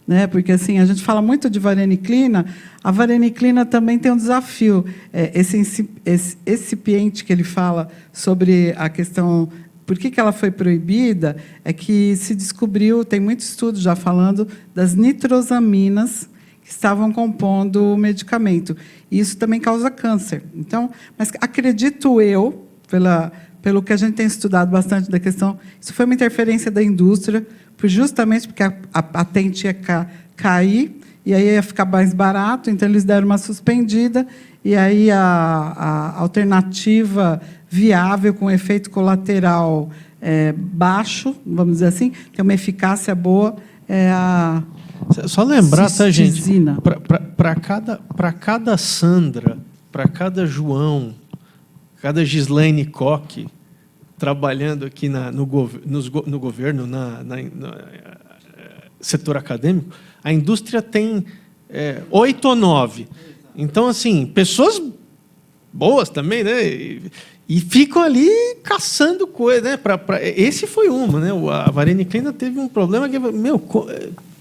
né? Porque assim a gente fala muito de vareniclina, a vareniclina também tem um desafio. Esse excipiente que ele fala sobre a questão por que ela foi proibida é que se descobriu, tem muito estudo já falando das nitrosaminas que estavam compondo o medicamento. E isso também causa câncer. Então, mas acredito eu, pelo que a gente tem estudado bastante da questão, isso foi uma interferência da indústria, justamente porque a patente ia cair, e aí ia ficar mais barato, então eles deram uma suspendida, e aí a alternativa viável, com efeito colateral baixo, vamos dizer assim, tem uma eficácia boa, é a... Só lembrar, tá, gente? Cistizina. Para cada Sandra, para cada João, cada Gislaine Koch trabalhando aqui no governo, no setor acadêmico, a indústria tem 8 ou 9. Então, assim, pessoas boas também, né? E ficam ali caçando coisa, né? Esse foi uma, né? A vareniclina teve um problema que,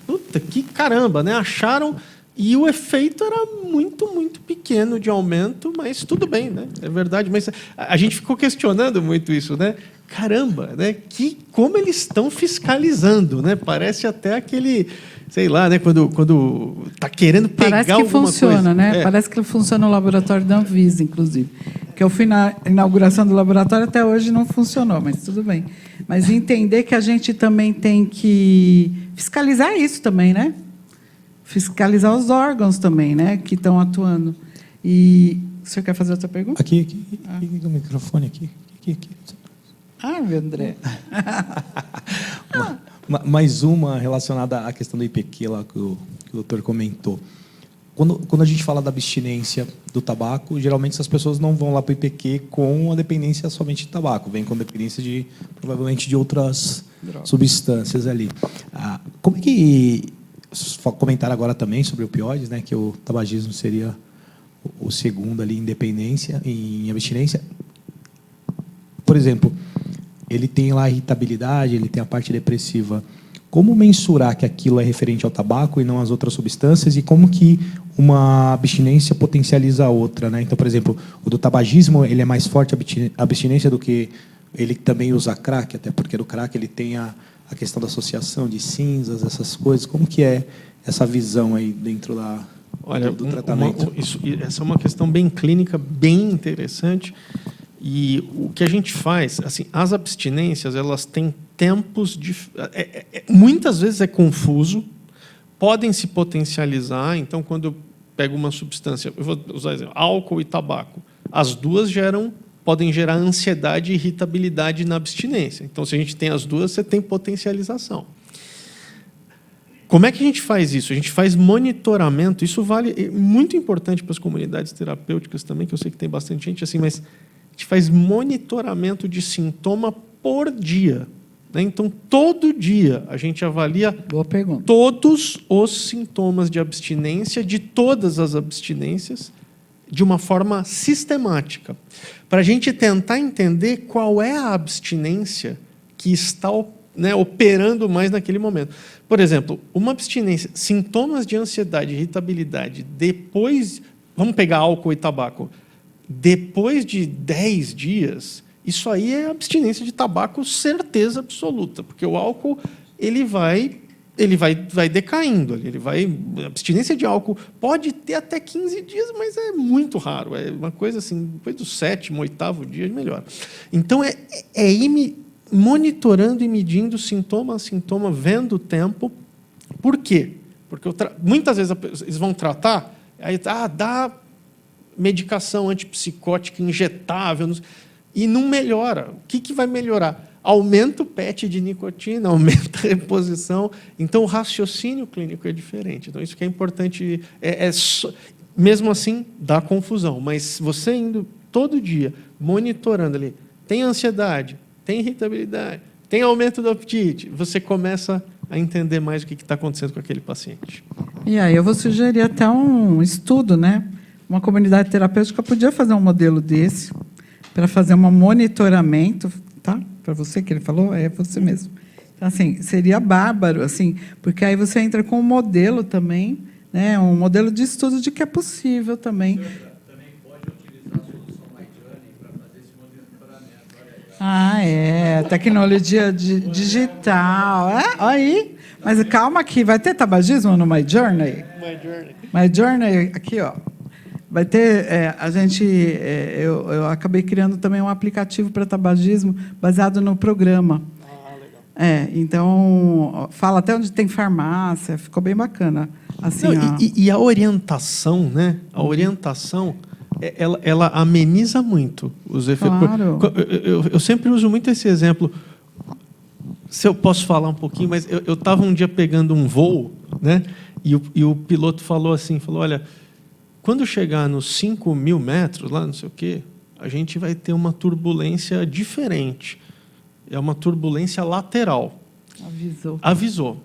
puta, que caramba, né? Acharam e o efeito era muito, muito pequeno de aumento, mas tudo bem, né? É verdade. Mas a gente ficou questionando muito isso, né? Caramba, né? Como eles estão fiscalizando, né? Parece até aquele, sei lá, né? Quando está querendo pegar Parece que alguma funciona, coisa. né? Parece que funciona no laboratório da Anvisa, inclusive. Que eu fui na inauguração do laboratório, até hoje não funcionou, mas tudo bem. Mas entender que a gente também tem que fiscalizar isso também, né? Fiscalizar os órgãos também, né? Que estão atuando. E o senhor quer fazer outra pergunta? Aqui o microfone aqui. Meu André. Mais uma relacionada à questão do IPQ lá que o doutor comentou. Quando a gente fala da abstinência do tabaco, geralmente essas pessoas não vão lá para o IPQ com a dependência somente de tabaco, vem com dependência provavelmente de outras substâncias ali. Como é que comentaram agora também sobre opioides, né, que o tabagismo seria o segundo ali em dependência, em abstinência. Por exemplo, ele tem lá a irritabilidade, ele tem a parte depressiva. Como mensurar que aquilo é referente ao tabaco e não às outras substâncias e como que uma abstinência potencializa a outra, né? Então, por exemplo, o do tabagismo, ele é mais forte a abstinência do que ele também usa crack, até porque no crack ele tem a questão da associação de cinzas, essas coisas. Como que é essa visão aí dentro do tratamento? Essa é uma questão bem clínica, bem interessante. E o que a gente faz, assim, as abstinências, elas têm tempos de... muitas vezes é confuso, podem se potencializar. Então, quando eu pego uma substância, eu vou usar exemplo, álcool e tabaco, as duas podem gerar ansiedade e irritabilidade na abstinência. Então, se a gente tem as duas, você tem potencialização. Como é que a gente faz isso? A gente faz monitoramento. Isso vale muito importante para as comunidades terapêuticas também, que eu sei que tem bastante gente assim, mas a gente faz monitoramento de sintoma por dia. Né? Então, todo dia, a gente avalia todos os sintomas de abstinência, de todas as abstinências, de uma forma sistemática, para a gente tentar entender qual é a abstinência que está operando mais naquele momento. Por exemplo, uma abstinência, sintomas de ansiedade, irritabilidade, depois, vamos pegar álcool e tabaco, depois de 10 dias, isso aí é abstinência de tabaco, certeza absoluta, porque o álcool ele vai decaindo, a abstinência de álcool pode ter até 15 dias, mas é muito raro, é uma coisa assim, depois do 7º, 8º dia melhor. Então é ir monitorando e medindo sintoma a sintoma, vendo o tempo. Por quê? Porque muitas vezes eles vão tratar, aí dá medicação antipsicótica injetável, e não melhora. O que vai melhorar? Aumenta o PET de nicotina, aumenta a reposição. Então, o raciocínio clínico é diferente. Então, isso que é importante. Mesmo assim, dá confusão. Mas você indo todo dia, monitorando ali, tem ansiedade, tem irritabilidade, tem aumento do apetite, você começa a entender mais o que está acontecendo com aquele paciente. E aí eu vou sugerir até um estudo, né? Uma comunidade terapêutica podia fazer um modelo desse para fazer um monitoramento, tá? Para você que ele falou, é você mesmo. Então, assim, seria bárbaro, assim, porque aí você entra com um modelo também, né? Um modelo de estudo de que é possível também. Também pode utilizar a solução MyJourney para fazer esse monitoramento. Ah, é. Tecnologia digital. Olha aí. Mas calma aqui, vai ter tabagismo no MyJourney? MyJourney, aqui, ó. Vai ter, eu acabei criando também um aplicativo para tabagismo baseado no programa. Legal. Então, fala até onde tem farmácia, ficou bem bacana. Assim, e a orientação, né? A orientação, ela ameniza muito os efeitos. Claro. Eu sempre uso muito esse exemplo. Se eu posso falar um pouquinho, mas eu estava um dia pegando um voo, né? E o piloto falou assim, olha, quando chegar nos 5.000 metros, lá não sei o quê, a gente vai ter uma turbulência diferente. É uma turbulência lateral. Avisou.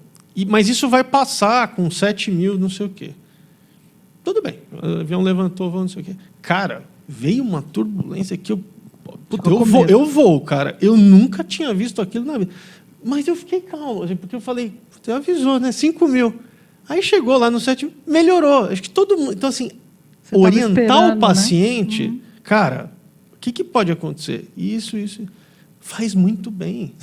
Mas isso vai passar com 7.000, não sei o quê. Tudo bem. O avião levantou, não sei o quê. Cara, veio uma turbulência que eu vou, cara. Eu nunca tinha visto aquilo na vida. Mas eu fiquei calmo, porque eu falei, você avisou, né? 5.000. Aí chegou lá no 7.000, melhorou. Acho que todo mundo... Então, assim, você orientar o paciente, né? Cara, o que pode acontecer? Isso. Faz muito bem.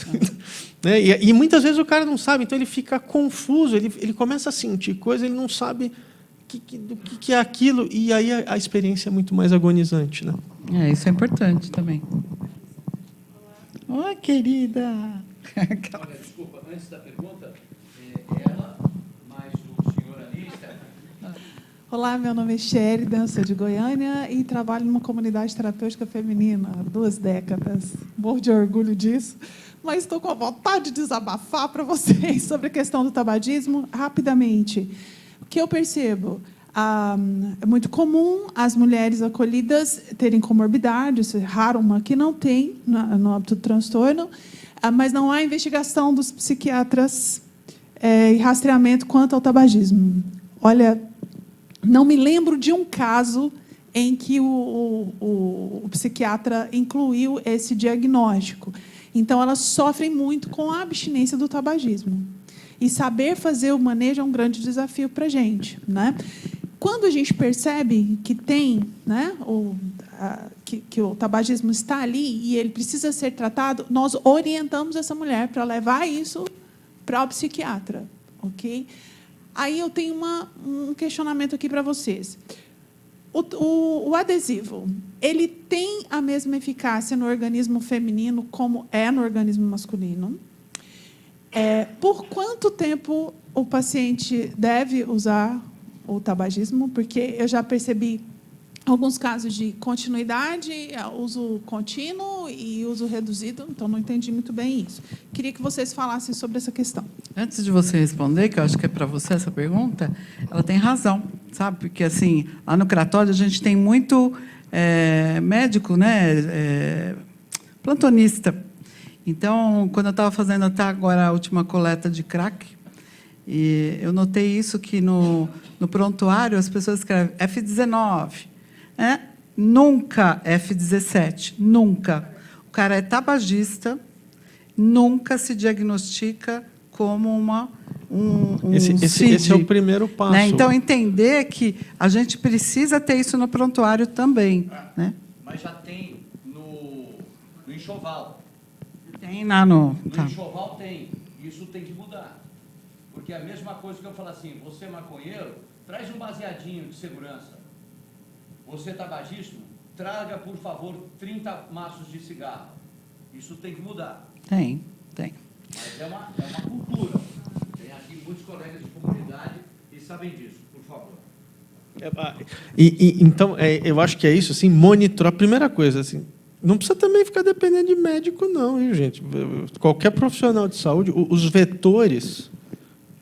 Né? E muitas vezes o cara não sabe, então ele fica confuso, ele começa a sentir coisa, ele não sabe do que é aquilo, e aí a experiência é muito mais agonizante. Né? Isso é importante também. Oi, querida! Desculpa, antes da pergunta, ela, mais o senhor ali... Olá, meu nome é Sheridan, sou de Goiânia e trabalho numa comunidade terapêutica feminina há 2 décadas. Morro de orgulho disso, mas estou com a vontade de desabafar para vocês sobre a questão do tabagismo rapidamente. O que eu percebo? É muito comum as mulheres acolhidas terem comorbidades, é raro uma que não tem no âmbito do transtorno, mas não há investigação dos psiquiatras e rastreamento quanto ao tabagismo. Olha, não me lembro de um caso em que o psiquiatra incluiu esse diagnóstico. Então, elas sofrem muito com a abstinência do tabagismo. E saber fazer o manejo é um grande desafio para a gente, né? Quando a gente percebe que tem, né, que o tabagismo está ali e ele precisa ser tratado, nós orientamos essa mulher para levar isso para o psiquiatra, ok? Aí eu tenho um questionamento aqui para vocês. O adesivo, ele tem a mesma eficácia no organismo feminino como é no organismo masculino? Por quanto tempo o paciente deve usar o tabagismo? Porque eu já percebi alguns casos de continuidade, uso contínuo e uso reduzido, então não entendi muito bem isso. Queria que vocês falassem sobre essa questão. Antes de você responder, que eu acho que é para você essa pergunta, ela tem razão, sabe? Porque, assim, lá no Cratório a gente tem muito médico, né, plantonista. Então, quando eu estava fazendo até agora a última coleta de crack, e eu notei isso, que no prontuário as pessoas escrevem F19, nunca F17, nunca. O cara é tabagista, nunca se diagnostica como Esse é o primeiro passo. Né? Então, entender que a gente precisa ter isso no prontuário também. Né? Mas já tem no enxoval. Tem lá no... No Tá. enxoval tem. Isso tem que mudar. Porque é a mesma coisa que eu falo assim, você maconheiro, traz um baseadinho de segurança. Você tabagista, traga, por favor, 30 maços de cigarro. Isso tem que mudar. Tem. Mas é uma cultura. Tem aqui muitos colegas de comunidade que sabem disso, por favor. Então, eu acho que é isso, assim, monitorar. A primeira coisa, assim, não precisa também ficar dependendo de médico, não, hein, gente? Qualquer profissional de saúde, os vetores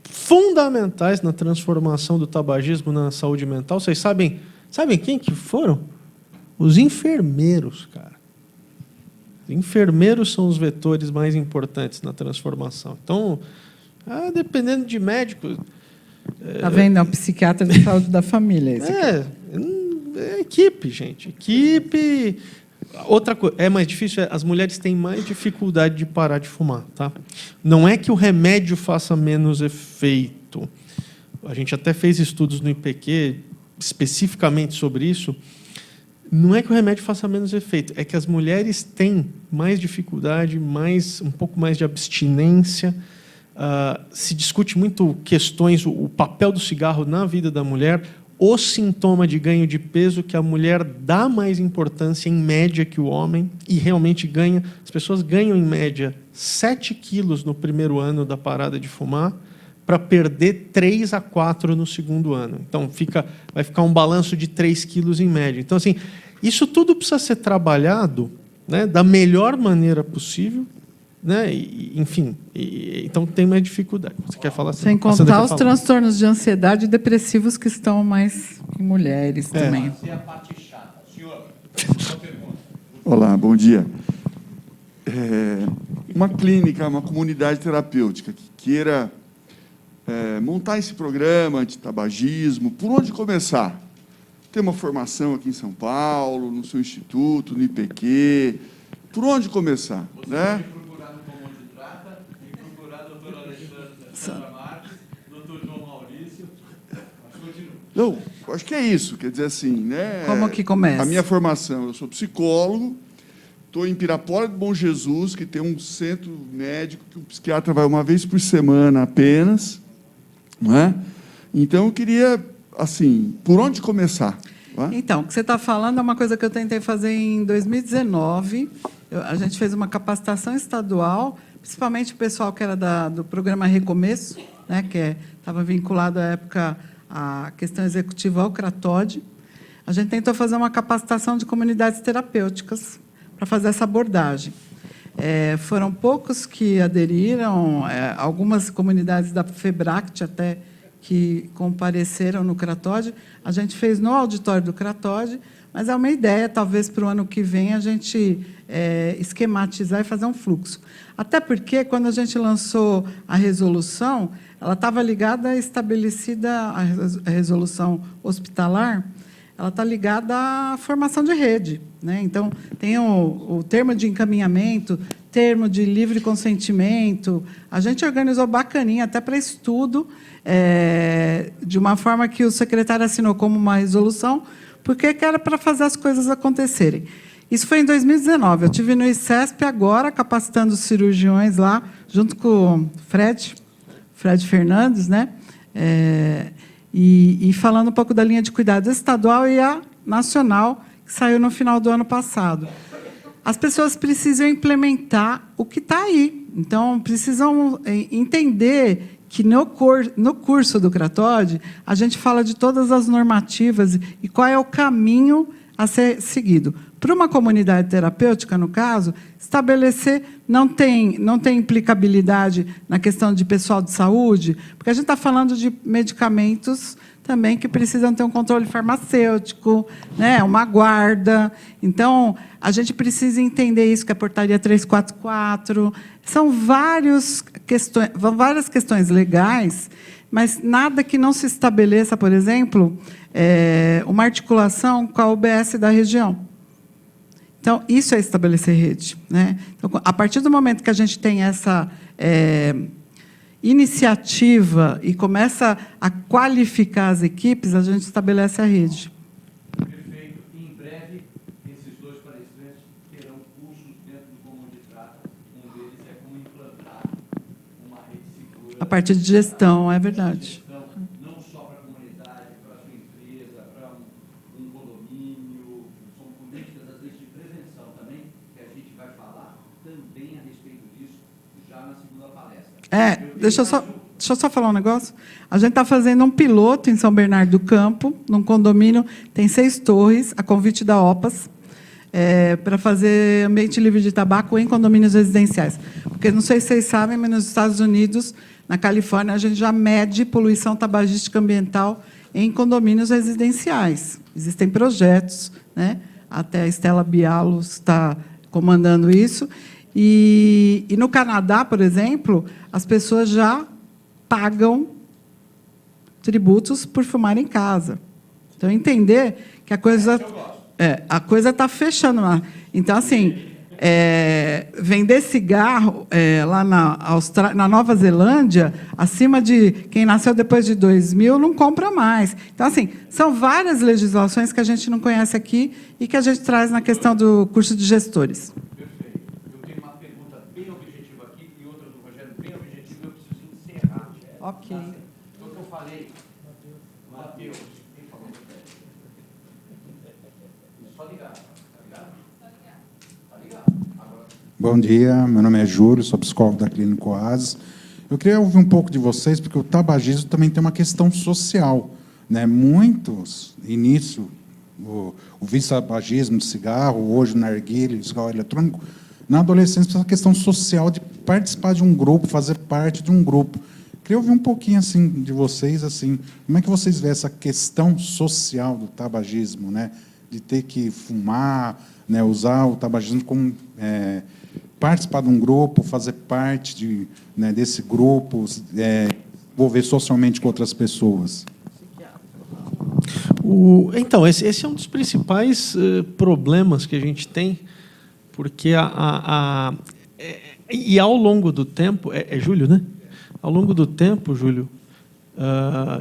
fundamentais na transformação do tabagismo na saúde mental, vocês sabem quem que foram? Os enfermeiros, cara. Os enfermeiros são os vetores mais importantes na transformação. Então, dependendo de médico... Está vendo? É o psiquiatra de saúde da família. Esse aqui. É equipe, gente. Equipe... Outra coisa, é mais difícil, as mulheres têm mais dificuldade de parar de fumar, tá? Não é que o remédio faça menos efeito. A gente até fez estudos no IPQ especificamente sobre isso. Não é que o remédio faça menos efeito, é que as mulheres têm mais dificuldade, um pouco mais de abstinência. Se discute muito questões, o papel do cigarro na vida da mulher, o sintoma de ganho de peso, que a mulher dá mais importância em média que o homem, e realmente ganha. As pessoas ganham, em média, 7 quilos no primeiro ano da parada de fumar, para perder 3 a 4 no segundo ano. Então, vai ficar um balanço de 3 quilos em média. Então, assim, isso tudo precisa ser trabalhado, né, da melhor maneira possível, né? Então tem mais dificuldade. Você quer falar assim? Sem contar os transtornos de ansiedade e depressivos que estão mais em mulheres também. Essa é a parte chata. Senhor, sua pergunta. Olá, bom dia. Uma clínica, uma comunidade terapêutica que queira montar esse programa anti-tabagismo, por onde começar? Tem uma formação aqui em São Paulo, no seu instituto, no IPQ. Por onde começar? Você né? pode procurar no Comando de Trata e procurar a doutora Alessandra Marques, doutor João Maurício. Mas continua. Não, acho que é isso. Quer dizer assim, né? Como que começa? A minha formação, eu sou psicólogo, estou em Pirapora do Bom Jesus, que tem um centro médico que o psiquiatra vai uma vez por semana apenas, não é? Então, eu queria, assim, por onde começar? Não é? Então, o que você está falando é uma coisa que eu tentei fazer em 2019. A gente fez uma capacitação estadual, principalmente o pessoal que era do programa Recomeço, né, que estava vinculado à época à questão executiva ao Cratode. A gente tentou fazer uma capacitação de comunidades terapêuticas para fazer essa abordagem. Foram poucos que aderiram, algumas comunidades da FEBRACT até que compareceram no Cratode. A gente fez no auditório do Cratode, mas é uma ideia, talvez, para o ano que vem, a gente esquematizar e fazer um fluxo. Até porque, quando a gente lançou a resolução, ela estava ligada à estabelecida, a resolução hospitalar, ela está ligada à formação de rede, né? Então, tem o termo de encaminhamento, termo de livre consentimento. A gente organizou bacaninha, até para estudo, de uma forma que o secretário assinou como uma resolução, porque era para fazer as coisas acontecerem. Isso foi em 2019. Eu estive no ICESP agora, capacitando os cirurgiões lá, junto com o Fred Fernandes, né? E falando um pouco da linha de cuidados estadual e a nacional, que saiu no final do ano passado. As pessoas precisam implementar o que está aí. Então, precisam entender que no curso do CRATOD, a gente fala de todas as normativas e qual é o caminho a ser seguido. Para uma comunidade terapêutica, no caso, estabelecer não tem implicabilidade na questão de pessoal de saúde, porque a gente está falando de medicamentos também que precisam ter um controle farmacêutico, né, uma guarda. Então, a gente precisa entender isso, que é a portaria 344. São várias questões legais, mas nada que não se estabeleça, por exemplo, uma articulação com a UBS da região. Então, isso é estabelecer rede, né? Então, a partir do momento que a gente tem essa iniciativa e começa a qualificar as equipes, a gente estabelece a rede. Perfeito. Em breve, esses dois palestrantes terão cursos dentro do Comum de Trata. Um deles é como implantar uma rede segura. A partir de gestão, é verdade. Não só para a comunidade, para a sua empresa, para um condomínio. São políticas, às vezes, de prevenção também, que a gente vai falar também a respeito disso já na segunda palestra. Deixa eu só falar um negócio. A gente está fazendo um piloto em São Bernardo do Campo, num condomínio, tem 6 torres, a convite da OPAS, para fazer ambiente livre de tabaco em condomínios residenciais. Porque, não sei se vocês sabem, mas nos Estados Unidos, na Califórnia, a gente já mede poluição tabagística ambiental em condomínios residenciais. Existem projetos, né? Até a Estela Bialo está comandando isso. E no Canadá, por exemplo, as pessoas já pagam tributos por fumar em casa. Então, entender que a coisa está fechando lá. Então, assim, vender cigarro lá na Nova Zelândia, acima de quem nasceu depois de 2000, não compra mais. Então, assim, são várias legislações que a gente não conhece aqui e que a gente traz na questão do curso de gestores. Ok. Então, o que eu falei, Matheus, quem falou? Só ligar, tá ligado? Tá ligado. Agora. Bom dia, meu nome é Júlio, sou psicólogo da Clínica Oasis. Eu queria ouvir um pouco de vocês, porque o tabagismo também tem uma questão social, né? Muitos, início, o vício-tabagismo de cigarro, hoje o narguilé, o cigarro eletrônico, na adolescência, essa questão social de participar de um grupo, fazer parte de um grupo. Queria ouvir um pouquinho assim de vocês, assim, como é que vocês veem essa questão social do tabagismo, né? De ter que fumar, né? Usar o tabagismo como participar de um grupo, fazer parte desse grupo, envolver socialmente com outras pessoas. Então, esse é um dos principais problemas que a gente tem, porque e ao longo do tempo, Júlio, né? Ao longo do tempo, Júlio,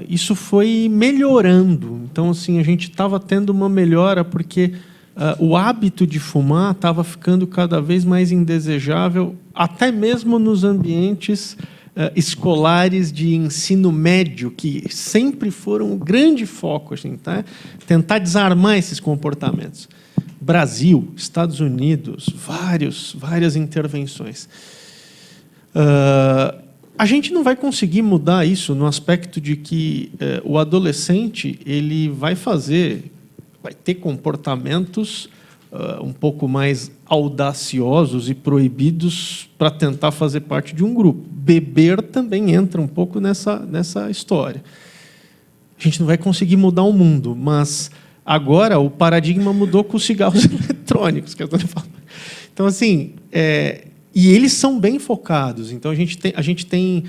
isso foi melhorando. Então, assim, a gente estava tendo uma melhora porque o hábito de fumar estava ficando cada vez mais indesejável, até mesmo nos ambientes escolares de ensino médio, que sempre foram um grande foco, assim, tá? Tentar desarmar esses comportamentos. Brasil, Estados Unidos, várias intervenções. A gente não vai conseguir mudar isso no aspecto de que o adolescente ele vai ter comportamentos um pouco mais audaciosos e proibidos para tentar fazer parte de um grupo. Beber também entra um pouco nessa história. A gente não vai conseguir mudar o mundo, mas agora o paradigma mudou com os cigarros eletrônicos, que eu estou falando. Então, assim, E eles são bem focados. Então, a gente tem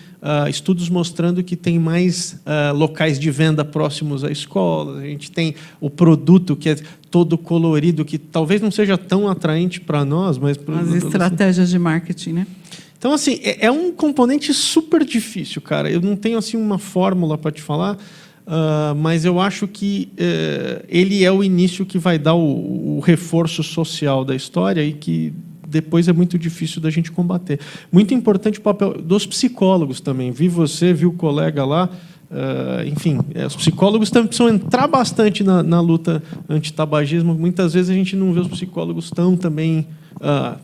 estudos mostrando que tem mais locais de venda próximos à escola. A gente tem o produto que é todo colorido, que talvez não seja tão atraente para nós, mas... As estratégias de marketing, né? Então, assim, é um componente super difícil, cara. Eu não tenho assim uma fórmula para te falar, mas eu acho que ele é o início que vai dar o reforço social da história e que depois é muito difícil da gente combater. Muito importante o papel dos psicólogos também. Vi você, vi o colega lá. Enfim, os psicólogos também precisam entrar bastante na luta anti-tabagismo. Muitas vezes a gente não vê os psicólogos tão também,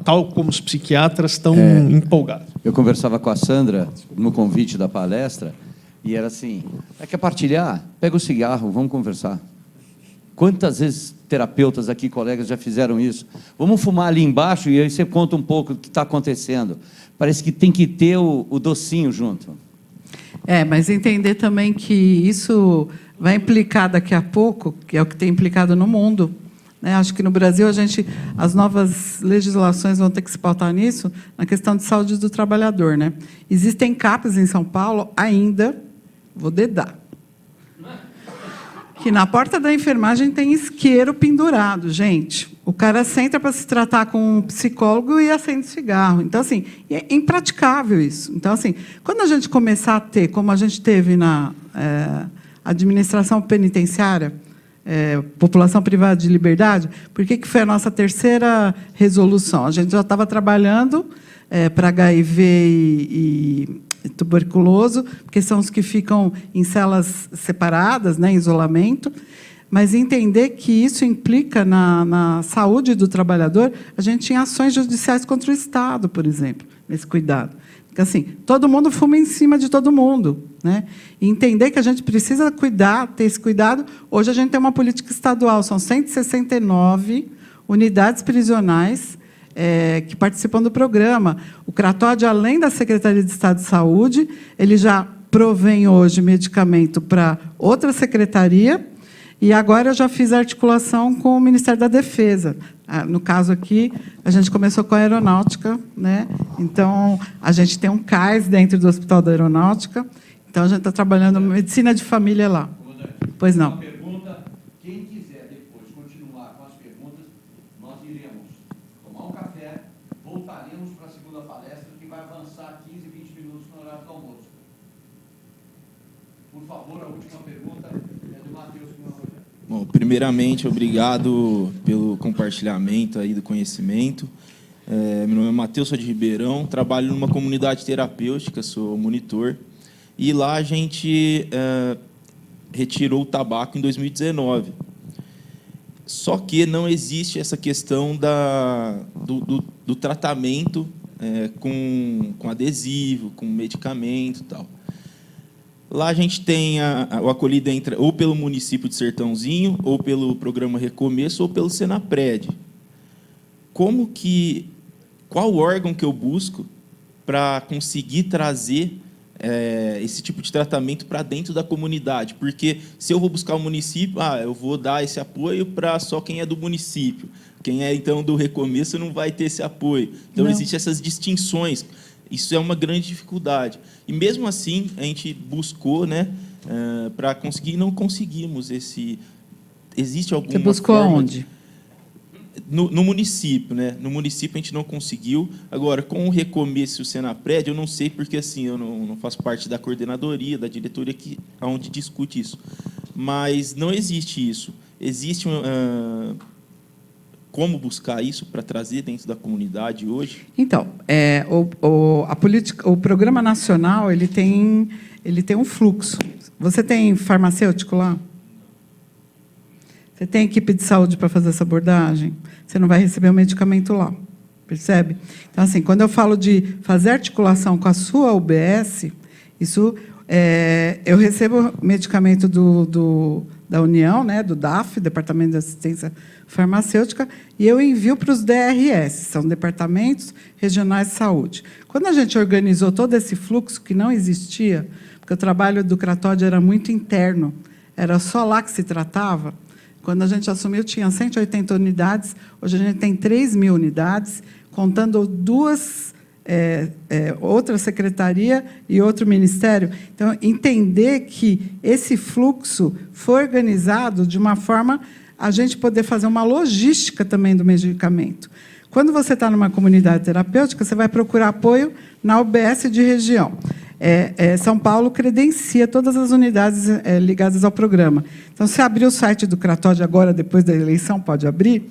tal como os psiquiatras, tão empolgados. Eu conversava com a Sandra no convite da palestra e era assim: quer partilhar? Pega o cigarro, vamos conversar. Quantas vezes terapeutas aqui, colegas, já fizeram isso? Vamos fumar ali embaixo e aí você conta um pouco do que está acontecendo. Parece que tem que ter o docinho junto. Mas entender também que isso vai implicar daqui a pouco, que é o que tem implicado no mundo, né? Acho que no Brasil as novas legislações vão ter que se pautar nisso, na questão de saúde do trabalhador, né? Existem CAPs em São Paulo ainda, vou dedar, que na porta da enfermagem tem isqueiro pendurado, gente. O cara senta para se tratar com um psicólogo e acende cigarro. Então, assim, é impraticável isso. Então, assim, quando a gente começar a ter, como a gente teve na administração penitenciária, população privada de liberdade, por que foi a nossa terceira resolução? A gente já estava trabalhando para HIV e tuberculoso, porque são os que ficam em celas separadas, né, em isolamento, mas entender que isso implica na saúde do trabalhador. A gente tinha ações judiciais contra o Estado, por exemplo, nesse cuidado. Porque, assim, todo mundo fuma em cima de todo mundo, né? E entender que a gente precisa cuidar, ter esse cuidado. Hoje a gente tem uma política estadual, são 169 unidades prisionais que participam do programa. O Cratóide, além da Secretaria de Estado de Saúde, ele já provém hoje medicamento para outra secretaria, e agora eu já fiz a articulação com o Ministério da Defesa. No caso aqui, a gente começou com a Aeronáutica, né? Então, a gente tem um CAIS dentro do Hospital da Aeronáutica, então a gente está trabalhando medicina de família lá. Pois não. Uma pergunta, quem quiser depois continuar com as perguntas, nós iremos tomar um café, voltaremos para a segunda palestra, que vai avançar 15, 20 minutos no horário do almoço. Por favor, a última pergunta é do Matheus. Bom, primeiramente, obrigado pelo compartilhamento aí do conhecimento. Meu nome é Matheus, sou de Ribeirão, trabalho numa comunidade terapêutica, sou monitor, e lá a gente retirou o tabaco em 2019. Só que não existe essa questão do tratamento com adesivo, com medicamento e tal. Lá a gente tem o acolhido ou pelo município de Sertãozinho, ou pelo programa Recomeço, ou pelo Senapred. Qual órgão que eu busco para conseguir trazer esse tipo de tratamento para dentro da comunidade? Porque se eu vou buscar o município, eu vou dar esse apoio para só quem é do município. Quem é, então, do Recomeço não vai ter esse apoio. Então, existem essas distinções. Isso é uma grande dificuldade. E, mesmo assim, a gente buscou, né, para conseguir, e não conseguimos esse... Existe alguma Você buscou forma aonde? No município, né? No município a gente não conseguiu. Agora, com o Recomeço e o Senapred, eu não sei, porque assim, eu não faço parte da coordenadoria, da diretoria onde discute isso. Mas não existe isso. Existe como buscar isso para trazer dentro da comunidade hoje? Então, o Programa Nacional ele tem um fluxo. Você tem farmacêutico lá? Você tem equipe de saúde para fazer essa abordagem? Você não vai receber o medicamento lá, percebe? Então, assim, quando eu falo de fazer articulação com a sua UBS, isso eu recebo medicamento da União, né, do DAF, Departamento de Assistência Farmacêutica, e eu envio para os DRS, são Departamentos Regionais de Saúde. Quando a gente organizou todo esse fluxo, que não existia, porque o trabalho do Cratóide era muito interno, era só lá que se tratava, quando a gente assumiu, tinha 180 unidades, hoje a gente tem 3.000 unidades, contando 2 outra secretaria e outro ministério. Então, entender que esse fluxo foi organizado de uma forma a gente poder fazer uma logística também do medicamento. Quando você está numa comunidade terapêutica, você vai procurar apoio na UBS de região. São Paulo credencia todas as unidades ligadas ao programa. Então, se abrir o site do Cratod agora, depois da eleição, pode abrir,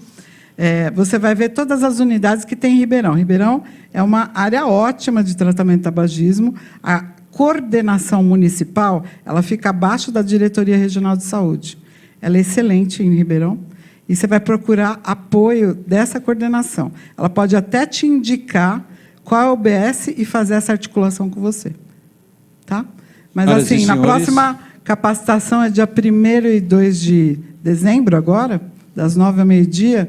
você vai ver todas as unidades que tem em Ribeirão. Ribeirão é uma área ótima de tratamento de tabagismo. A coordenação municipal ela fica abaixo da Diretoria Regional de Saúde. Ela é excelente em Ribeirão. E você vai procurar apoio dessa coordenação. Ela pode até te indicar qual é o UBS e fazer essa articulação com você. Tá? Mas, Senhoras e assim, na senhores, próxima capacitação é dia 1º e 2 de dezembro, agora, das 9 ao meio-dia,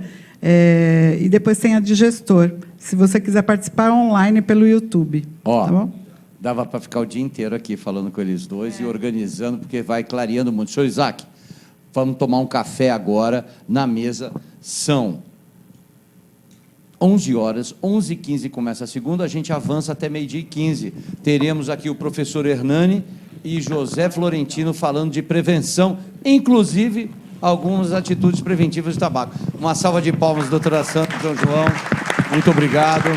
e depois tem a de gestor. Se você quiser participar, online pelo YouTube. Ó, tá bom? dava para ficar o dia inteiro aqui falando com eles dois e organizando, porque vai clareando muito. Senhor Isaac, vamos tomar um café agora na mesa. São 11 horas, 11h15 começa a segunda, a gente avança até 12h15. Teremos aqui o professor Hernani e José Florentino falando de prevenção, inclusive algumas atitudes preventivas de tabaco. Uma salva de palmas, doutora Sandra, João. Muito obrigado.